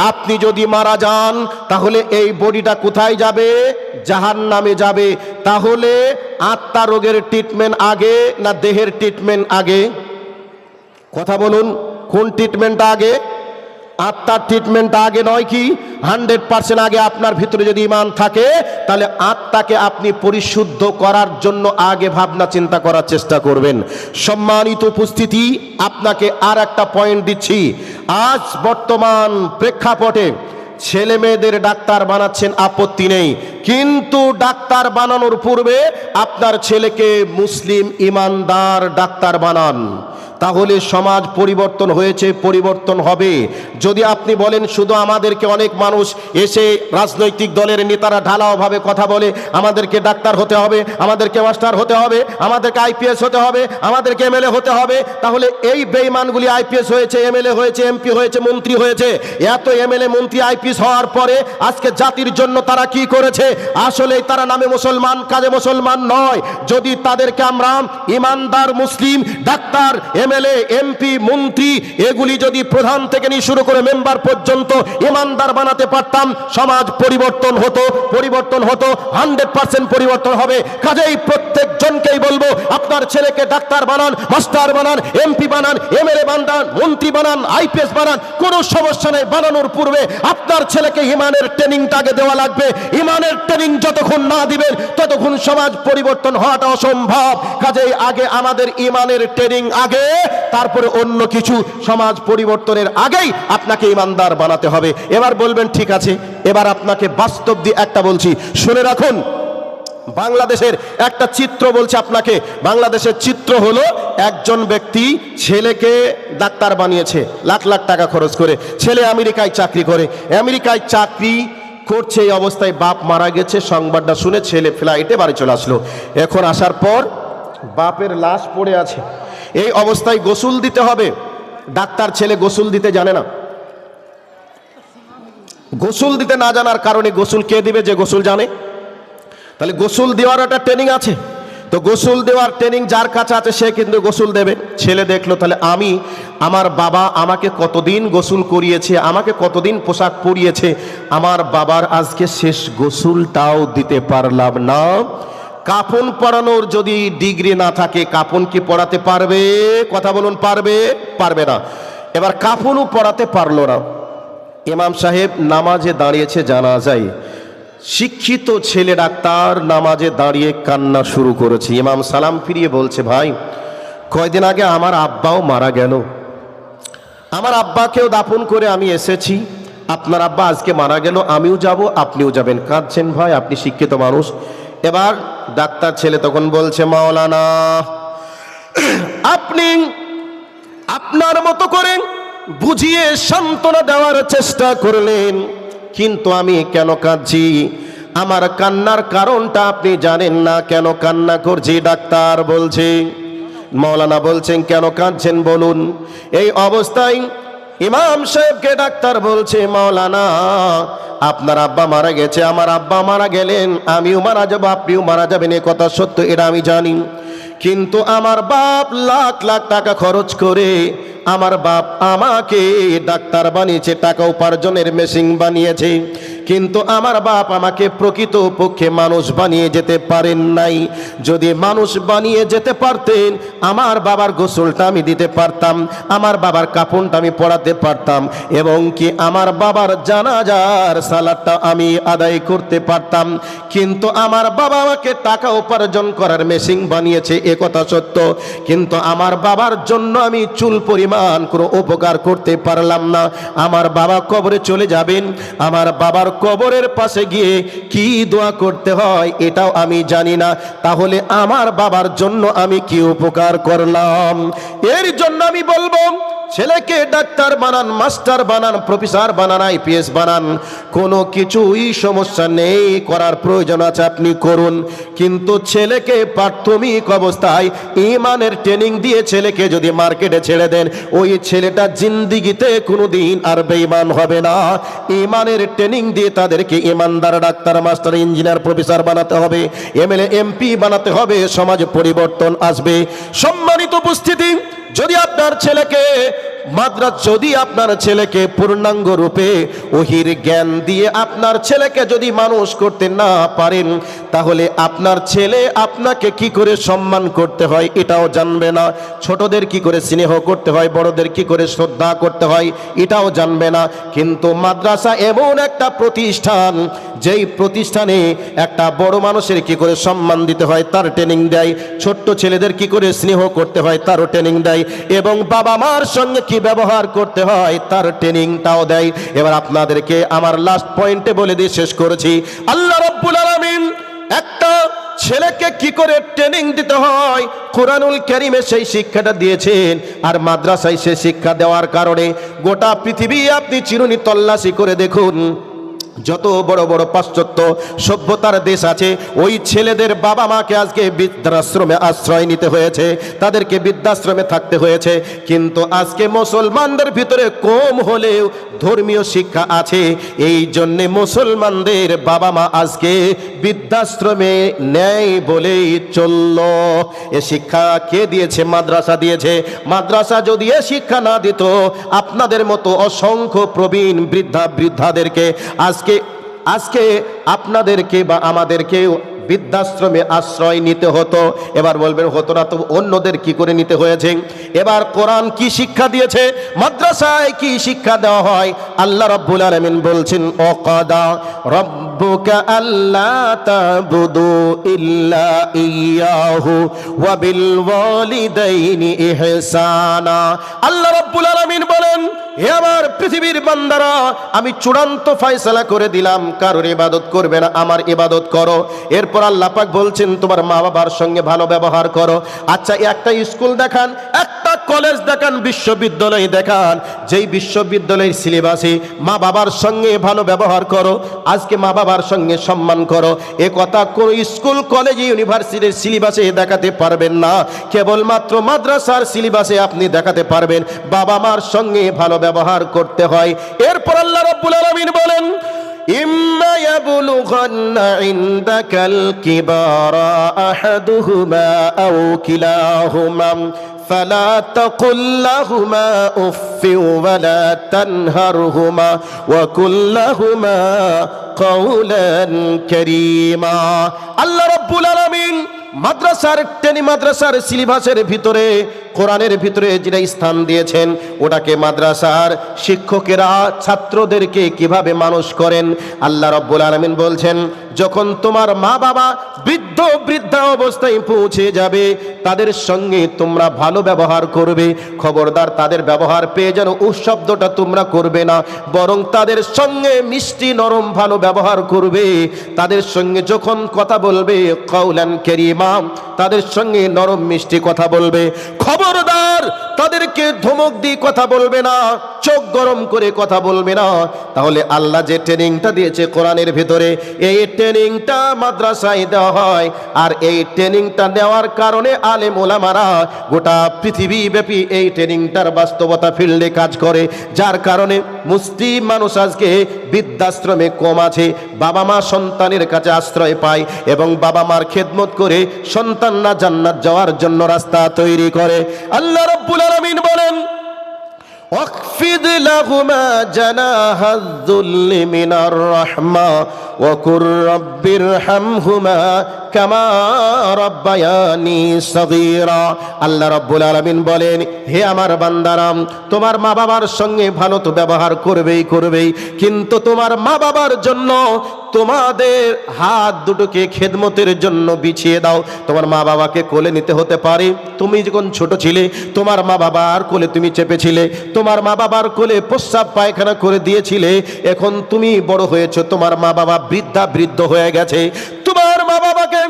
আপনি যদি মারা যান, তাহলে এই বডিটা কোথায় যাবে? জাহান্নামে যাবে। তাহলে আত্মা রোগের ট্রিটমেন্ট আগে না দেহের ট্রিটমেন্ট আগে? কথা বলুন, কোন ট্রিটমেন্টটা আগে? আত্মার ট্রিটমেন্টটা আগে নয় কি? 100% আগে। আপনার ভিতরে যদি ঈমান থাকে তাহলে আত্মাকে আপনি পরিশুদ্ধ করার জন্য আগে ভাবনা চিন্তা করার চেষ্টা করবেন। সম্মানিত উপস্থিতি, আপনাকে আর একটা পয়েন্ট দিচ্ছি। আজ বর্তমান প্রেক্ষাপটে ছেলে মেয়েদের ডাক্তার বানাচ্ছেন, আপত্তি নেই, কিন্তু ডাক্তার বানানোর পূর্বে আপনার ছেলেকে মুসলিম ইমানদার ডাক্তার বানান। তাহলে সমাজ পরিবর্তন হয়েছে, পরিবর্তন হবে। যদি আপনি বলেন শুধু আমাদেরকে অনেক মানুষ এসে রাজনৈতিক দলের নেতারা ঢালাওভাবে কথা বলে, আমাদেরকে ডাক্তার হতে হবে, আমাদেরকে মাস্টার হতে হবে, আমাদেরকে আইপিএস হতে হবে, আমাদেরকে এমএলএ হতে হবে, তাহলে এই বেঈমানগুলি আইপিএস হয়েছে, এমএলএ হয়েছে, এমপি হয়েছে, মন্ত্রী হয়েছে। এত এমএলএ মন্ত্রী আইপিএস হওয়ার পরে আজকে জাতির জন্য তারা কি করেছে? আসলে তারা নামে মুসলমান, কাজে মুসলমান নয়। যদি তাদেরকে আমরা ইমানদার মুসলিম ডাক্তার, এমএলএ, এমপি, মন্ত্রী এগুলি যদি প্রধান থেকে নিয়ে শুরু করে মেম্বার পর্যন্ত ইমানদার বানাতে পারতাম, সমাজ পরিবর্তন হতো, পরিবর্তন হতো, 100% পরিবর্তন হবে। কাজেই প্রত্যেকজনকেই বলবো, আপনার ছেলেকে ডাক্তার বানান, মাস্টার বানান, এমপি বানান, এমএলএ বানান, মন্ত্রী বানান, আইপিএস বানান, কোনো সমস্যা নেই। বানানোর পূর্বে আপনার ছেলেকে ইমানের ট্রেনিংটা আগে দেওয়া লাগবে। ইমানের ট্রেনিং যতক্ষণ না দিবেন ততক্ষণ সমাজ পরিবর্তন হওয়াটা অসম্ভব। কাজেই আগে আমাদের ইমানের ট্রেনিং আগে, তারপরে অন্য কিছু। সমাজ পরিবর্তনের আগেই আপনাকে ইমানদার বানাতে হবে। এবার বলবেন ঠিক আছে, এবার আপনাকে বাস্তব দিয়ে একটা বলছি, শুনে রাখুন। বাংলাদেশের একটা চিত্র বলছে আপনাকে। বাংলাদেশের চিত্র হলো, একজন ব্যক্তি ছেলেকে ডাক্তার বানিয়েছে লাখ লাখ টাকা খরচ করে। ছেলে আমেরিকায় চাকরি করে, আমেরিকায় চাকরি করছে, এই অবস্থায় বাপ মারা গেছে। সংবাদটা শুনে ছেলে ফ্লাইটে বাড়ি চলে আসলো। এখন আসার পর বাপের লাশ পড়ে আছে। এই অবস্থায় গোসল দিতে হবে। ডাক্তার ছেলে গোসল দিতে জানে না। গোসল দিতে না জানার কারণে গোসল কে দিবে? যে গোসল জানে। তাহলে গোসল দেওয়ার একটা ট্রেনিং আছে। তো গোসল দেওয়ার ট্রেনিং যার কাছে আছে সে কিন্তু গোসল দেবে। ছেলে দেখলো, তাহলে আমার বাবা আমাকে কতদিন গোসল করিয়েছে, আমাকে কতদিন পোশাক পরিয়েছে, আমার বাবার আজকে শেষ গোসলটাও দিতে পারলাম না। কাফন পরানোর যদি ডিগ্রি না থাকে, কাফন কি পড়াতে পারবে? কথা বলুন, পারবে? পারবে না। এবার কাফনও পড়াতে পারলো না। ইমাম সাহেব নামাজে দাঁড়িয়েছে জানাজায়। শিক্ষিত ছেলে ডাক্তার নামাজে দাঁড়িয়ে কান্না শুরু করেছে। ইমাম সালাম ফিরিয়ে বলছে, ভাই কয়দিন আগে আমার আব্বাও মারা গেল, আমার আব্বাকেও দাফন করে আমি এসেছি, আপনার আব্বা আজকে মারা গেল, আমিও যাব, আপনিও যাবেন, কাঁদছেন ভাই, আপনি শিক্ষিত মানুষ। এবার ডাক্তার ছেলে তখন বলছে, মাওলানা আপনি আপনার মতো করে বুঝিয়ে সান্ত্বনা দেওয়ার চেষ্টা করলেন, কিন্তু আমি কেন কাঁদছি? আমার কান্নার কারণটা আপনি জানেন না, কেন কান্না করছি? ডাক্তার বলছে। মাওলানা বলছেন, কেন কাঁদছেন বলুন। এই অবস্থায় ইমাম সাহেবকে ডাক্তার বলছে, মাওলানা আপনার আব্বা মারা গেছে, আমার আব্বা মারা গেলেন, আমিও মারা যাব, আপনিও মারা যাবেন, এ কথা সত্য, এটা আমি জানি। কিন্তু আমার বাপ লাখ লাখ টাকা খরচ করে আমার বাপ আমাকে ডাক্তার বানিয়েছে, টাকা উপার্জনের মেশিন বানিয়েছে, কিন্তু আমার বাপ আমাকে প্রকৃত পক্ষে মানুষ বানিয়ে যেতে পারেন নাই। যদি মানুষ বানিয়ে যেতে পারতেন, আমার বাবার গোসলটা আমি দিতে পারতাম, আমার বাবার কাফনটা আমি পড়াতে পারতাম, এবং কি আমার বাবার জানাজার সালাতটা আমি আদায় করতে পারতাম। কিন্তু আমার বাবা আমাকে টাকা উপার্জন করার মেশিন বানিয়েছে, এ কথা সত্য, কিন্তু আমার বাবার জন্য আমি চুল পরিমাণ কোনো উপকার করতে পারলাম না। আমার বাবা কবরে চলে যাবেন, আমার বাবার কবরের পাশে গিয়ে কি দোয়া করতে হয় এটাও আমি জানি না। তাহলে আমার বাবার জন্য আমি কি উপকার করলাম? এর জন্য আমি বলবো, ছেলেকে ডাক্তার বানান, মাস্টার বানান, প্রফেসর বানান, আইপিএস বানান, কোনো কিছুই সমস্যা নেই, করার প্রয়োজন আছে আপনি করুন, কিন্তু ছেলেকে প্রাথমিক অবস্থায় ইমানের ট্রেনিং দিয়ে ছেলেকে যদি মার্কেটে ছেড়ে দেন, ওই ছেলেটা জিন্দিগিতে কোনোদিন আর বেঈমান হবে না। ইমানের ট্রেনিং দিয়ে তাদেরকে ইমানদার ডাক্তার, মাস্টার, ইঞ্জিনিয়ার, প্রফেসর বানাতে হবে, এমএলএ, এমপি বানাতে হবে, সমাজ পরিবর্তন আসবে। সম্মানিত উপস্থিতি, যদি আপনার ছেলেকে যদি আপনার ছেলেকে পূর্ণাঙ্গ রূপে ওহির জ্ঞান দিয়ে আপনার ছেলেকে যদি মানুষ করতে না পারেন, তাহলে আপনার ছেলে আপনাকে কি করে সম্মান করতে হয় এটাও জানবে না, ছোটদের কি করে স্নেহ করতে হয়, বড়দের কি করে শ্রদ্ধা করতে হয় এটাও জানবে না। কিন্তু মাদ্রাসা এমন একটা প্রতিষ্ঠান, যেই প্রতিষ্ঠানে একটা বড় মানুষের কি করে সম্মান দিতে হয় তার ট্রেনিং দেয়, ছোট্ট ছেলেদের কি করে স্নেহ করতে হয় তারও ট্রেনিং দেয়, এবং বাবা মার সঙ্গে কি ব্যবহার করতে হয় তার ট্রেনিংটাও দেয়। এবার আপনাদেরকে আমার লাস্ট পয়েন্টে বলে দিয়ে শেষ করেছি, আল্লাহ রাব্বুল আলামিন একটা ছেলেকে কি করে ট্রেনিং দিতে হয় কুরআনুল কারীমে সেই শিক্ষাটা দিয়েছেন। আর মাদ্রাসায় সে শিক্ষা দেওয়ার কারণে গোটা পৃথিবী আপনি চিরুনি তল্লাশি করে দেখুন, যত বড় বড় পাশ্চাত্য সভ্যতার দেশ আছে, ওই ছেলেদের বাবা মাকে আজকে বৃদ্ধাশ্রমে আশ্রয় নিতে হয়েছে, তাদেরকে বৃদ্ধাশ্রমে থাকতে হয়েছে। কিন্তু আজকে মুসলমানদের ভিতরে কম হলেও ধর্মীয় শিক্ষা আছে, এই জন্যে মুসলমানদের বাবা মা আজকে বৃদ্ধাশ্রমে নেয় বলেই চলল। এ শিক্ষা কে দিয়েছে? মাদ্রাসা দিয়েছে। মাদ্রাসা যদি এ শিক্ষা না দিত, আপনাদের মতো অসংখ্য প্রবীণ বৃদ্ধাদেরকে আজকে আপনাদেরকে বা আমাদেরকে বৃদ্ধাশ্রমে আশ্রয় নিতে হতো। এবার বলবেন হতো না তো অন্যদের কি করে নিতে হয়েছে? এবার কোরআন কি শিক্ষা দিয়েছে, মাদ্রাসায় কি শিক্ষা দেওয়া হয়? আল্লাহ রাব্বুল আলামিন বলছেন, ওয়াকাদা রাব্বুকা আল্লা তা'বুদু ইল্লা ইয়াহু ওয়া বিল ওয়ালিদাইনি ইহসানা। আল্লাহ রাব্বুল আলামিন বলেন, হে আমার পৃথিবীর বান্দারা, আমি চূড়ান্ত ফয়সালা করে দিলাম, কারোর ইবাদত করবে না, আমার ইবাদত করো। এরপর আল্লাহ পাক বলছেন, তোমার মা বাবার সঙ্গে ভালো ব্যবহার করো। আচ্ছা, একটা স্কুল দেখান, একটা কলেজ দেখান, বিশ্ববিদ্যালয় দেখান, যেই বিশ্ববিদ্যালয়ের সিলেবাসে মা বাবার সঙ্গে ভালো ব্যবহার করো, আজকে মা বাবার সঙ্গে সম্মান করো, এ কথা কোন স্কুল কলেজ ইউনিভার্সিটির সিলেবাসে দেখাতে পারবেন না। কেবলমাত্র মাদ্রাসার সিলেবাসে আপনি দেখাতে পারবেন বাবা মার সঙ্গে ভালো ব্যবহার করতে হয়। এরপর আল্লাহ রাব্বুল আলামিন বলেন, ইম্মা ইয়াবলুগান্না ইনদাকাল কিবারা আহাদুহুমা আও কিলাহুমা ফালা তাকুল লাহুমা উফফিন ওয়ালা তানহারহুমা ওয়া কুল লাহুমা কাওলান কারীমা। আল্লাহ রাব্বুল আলামিন মাদ্রাসার সিলেবাসের ভিতরে কোরআনের ভিতরে যেটা স্থান দিয়েছেন, ওটাকে মাদ্রাসার শিক্ষকেরা ছাত্রদেরকে কিভাবে মানুষ করেন। আল্লাহ রাব্বুল আলামিন বলছেন, যখন তোমার মা বাবা বৃদ্ধা অবস্থায় পৌঁছে যাবে, তাদের সঙ্গে তোমরা ভালো ব্যবহার করবে। খবরদার তাদের ব্যবহার পেয়ে যেন শব্দটা তোমরা করবে না, বরং তাদের সঙ্গে মিষ্টি নরম ভালো ব্যবহার করবে। তাদের সঙ্গে যখন কথা বলবে, কাওলান কারীমা, তাদের সঙ্গে নরম মিষ্টি কথা বলবে। খবরদার তাদেরকে ধমক দিয়ে কথা বলবে না, চোখ গরম করে কথা বলবে না। তাহলে আল্লাহ যে ট্রেনিংটা দিয়েছে কোরআনের ভিতরে, এই ট্রেনিংটা মাদ্রাসায় দেওয়া হয়। আর এই ট্রেনিংটা দেওয়ার কারণে আলেম ওলামারা গোটা পৃথিবী ব্যাপী এই ট্রেনিংটার বাস্তবতা ফিল্ডে কাজ করে, যার কারণে মুসলিম মানুষ আজকে বৃদ্ধাশ্রমে কম আছে। বাবা মা সন্তানের কাছে আশ্রয় পায় এবং বাবা মার খেদমত করে সন্তানরা জান্নাত যাওয়ার জন্য রাস্তা তৈরি করে। আল্লাহ রাব্বুল আলামিন বলেন, ওয়াকফিদ লাহুমা জানাহায যুল্লি মিনার রাহমা ওয়া কুর রাব্বিরহামহুমা কামা রাব্বায়ানি সাগীরা। আল্লাহ রাব্বুল আলামিন বলেন, হে আমার বান্দারা, তোমার মা বাবার সঙ্গে ভালো তো ব্যবহার করবেই, কিন্তু তোমার মা বাবার জন্য তোমাদের হাত দুটোকে খেদমতের জন্য বিছিয়ে দাও। তোমার মা বাবাকে কোলে নিতে হতে পারে, তুমি যখন ছোট ছিলে তোমার মা বাবার কোলে তুমি চেপেছিলে, তোমার মা বাবার কোলে প্রস্রাব পায়খানা করে দিয়েছিলে। এখন তুমি বড় হয়েছো, তোমার মা বাবা বৃদ্ধ হয়ে গেছে, তোমার মা বাবাকে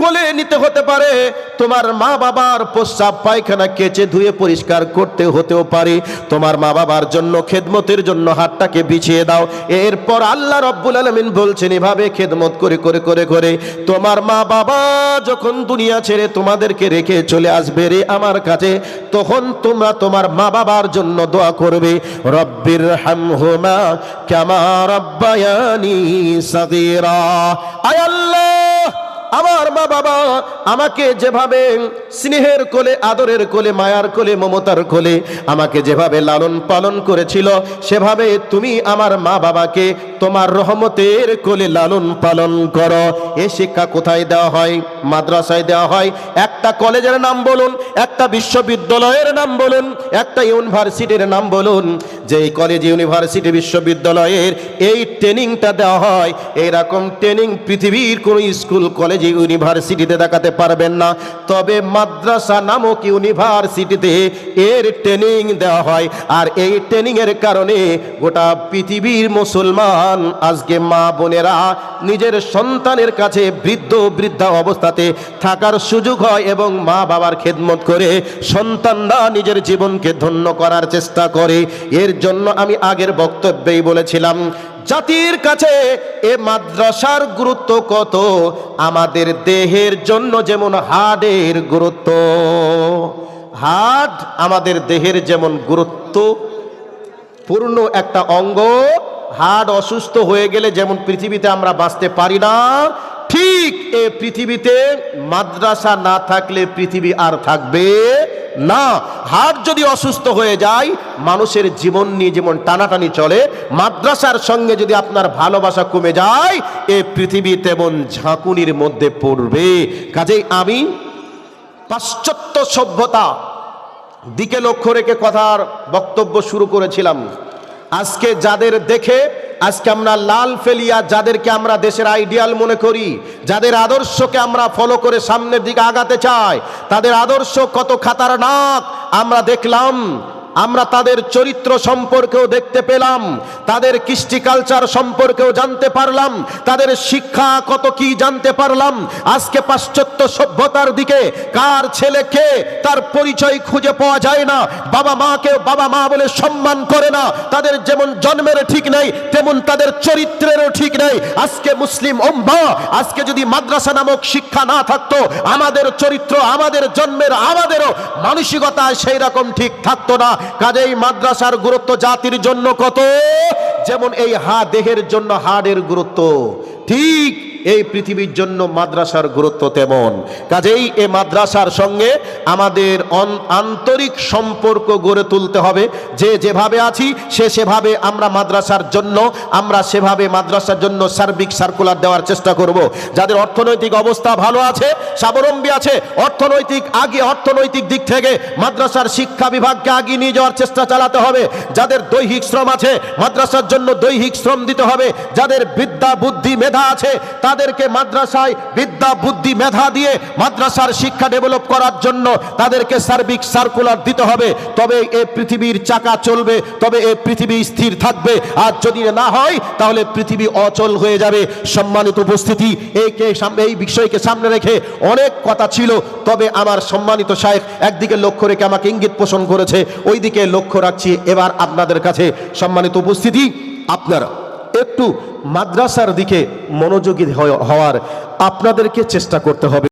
কোলে নিতে হতে পারে, তোমার মা বাবার প্রস্রাব পায়খানা কেচে ধুয়ে পরিষ্কার করতে হতেও পারে। তোমার মা বাবার জন্য খেদমতের জন্য হাতটাকে বিছিয়ে দাও। এরপর আল্লাহ রাব্বুল আলামিন বলছেন, এভাবে খেদমত করে তোমার মা বাবা যখন দুনিয়া ছেড়ে তোমাদেরকে রেখে চলে আসবে রে আমার কাছে, তখন তোমরা তোমার মা বাবার জন্য দোয়া করবে, রব্বিরহামহুমা কামা রাব্বায়ানি সাগীরা। আয় আল্লাহ, আমার মা বাবা আমাকে যেভাবে স্নেহের কোলে, আদরের কোলে, মায়ার কোলে, মমতার কোলে আমাকে যেভাবে লালন পালন করেছিল, সেভাবে তুমি আমার মা বাবাকে তোমার রহমতের কোলে লালন পালন করো। এই শিক্ষা কোথায় দেওয়া হয়? মাদ্রাসায় দেওয়া হয়। একটা কলেজের নাম বলুন, একটা বিশ্ববিদ্যালয়ের নাম বলুন, একটা ইউনিভার্সিটির নাম বলুন, যে এই কলেজ, ইউনিভার্সিটি, বিশ্ববিদ্যালয়ের এই ট্রেনিংটা দেওয়া হয়, এইরকম ট্রেনিং পৃথিবীর কোনো স্কুল, কলেজ, ইউনিভার্সিটিতে দেখাতে পারবেন না। তবে মাদ্রাসা নামক ইউনিভার্সিটিতে এর ট্রেনিং দেওয়া হয়। আর এই ট্রেনিংয়ের কারণে গোটা পৃথিবীর মুসলমান আজকে মা বোনেরা নিজের সন্তানের কাছে বৃদ্ধা অবস্থাতে থাকার সুযোগ হয় এবং মা বাবার খেদমত করে সন্তানরা নিজের জীবনকে ধন্য করার চেষ্টা করে। এর জন্য আমি আগের বক্তব্যেই বলেছিলাম, জাতির কাছে এ মাদ্রাসার গুরুত্ব কত। আমাদের দেহের জন্য যেমন হাড়ের গুরুত্ব, হাড় আমাদের দেহের যেমন গুরুত্বপূর্ণ একটা অঙ্গ, হাড় অসুস্থ হয়ে গেলে যেমন পৃথিবীতে আমরা বাঁচতে পারি না, ঠিক এ পৃথিবীতে মাদ্রাসা না থাকলে পৃথিবী আর থাকবে না। হাড় যদি অসুস্থ হয়ে যায়, মানুষের জীবন নিয়ে যেমন টানাটানি চলে, মাদ্রাসার সঙ্গে যদি আপনার ভালোবাসা কমে যায়, এ পৃথিবী তেমন ঝাঁকুনির মধ্যে পড়বে। কাজেই আমি পাশ্চাত্য সভ্যতা দিকে লক্ষ্য রেখে কথার বক্তব্য শুরু করেছিলাম। আজকে যাদের দেখে আজকে আমরা লাল ফেলিয়া, যাদেরকে আমরা দেশের আইডিয়াল মনে করি, যাদের আদর্শকে আমরা ফলো করে সামনের দিকে আগাতে চাই, তাদের আদর্শ কত খাতারনাক আমরা দেখলাম। আমরা তাদের চরিত্র সম্পর্কেও দেখতে পেলাম, তাদের কৃষ্টি কালচার সম্পর্কেও জানতে পারলাম, তাদের শিক্ষা কত কি জানতে পারলাম। আজকে পাশ্চাত্য সভ্যতার দিকে কার ছেলেকে তার পরিচয় খুঁজে পাওয়া যায় না, বাবা মাকে বাবা মা বলে সম্মান করে না, তাদের যেমন জন্মের ঠিক নেই তেমন তাদের চরিত্রেরও ঠিক নেই। আজকে মুসলিম উম্মাহ, আজকে যদি মাদ্রাসা নামক শিক্ষা না থাকতো, আমাদের চরিত্র, আমাদের জন্মের, আমাদেরও মানসিকতা সেই রকম ঠিক থাকতো না। কাজেই মাদ্রাসার গুরুত্ব জাতির জন্য কত, যেমন এই দেহের জন্য হাড়ের গুরুত্ব, ঠিক এই পৃথিবীর জন্য মাদ্রাসার গুরুত্ব তেমন। কাজেই এই মাদ্রাসার সঙ্গে আমাদের আন্তরিক সম্পর্ক গড়ে তুলতে হবে। যে যেভাবে আছি সে সেভাবে আমরা মাদ্রাসার জন্য, আমরা সেভাবে মাদ্রাসার জন্য সার্বিক সার্কুলার দেওয়ার চেষ্টা করব। যাদের অর্থনৈতিক অবস্থা ভালো আছে, স্বাবলম্বী আছে, অর্থনৈতিক দিক থেকে মাদ্রাসার শিক্ষা বিভাগকে আগিয়ে নিয়ে যাওয়ার চেষ্টা চালাতে হবে। যাদের দৈহিক শ্রম আছে, মাদ্রাসার জন্য দৈহিক শ্রম দিতে হবে। যাদের বিদ্যা বুদ্ধি মেধা আছে, তাদেরকে মাদ্রাসায় বিদ্যা বুদ্ধি মেধা দিয়ে মাদ্রাসার শিক্ষা ডেভেলপ করার জন্য তাদেরকে সার্বিক সার্কুলার দিতে হবে। তবে এই পৃথিবীর চাকা চলবে, তবে এই পৃথিবী স্থির থাকবে। আর যদি না হয় তাহলে পৃথিবী অচল হয়ে যাবে। সম্মানিত উপস্থিতি, এই বিষয়কে সামনে রেখে অনেক কথা ছিল, তবে আমার সম্মানিত শায়েখ একদিকে লক্ষ্য রেখে আমাকে ইঙ্গিত পোষণ করেছে, ওই দিকে লক্ষ্য রাখছি। এবার আপনাদের কাছে সম্মানিত উপস্থিতি, আপনারা একটু মাদ্রাসার দিকে মনোযোগী হওয়ার আপনাদেরকে চেষ্টা করতে হবে।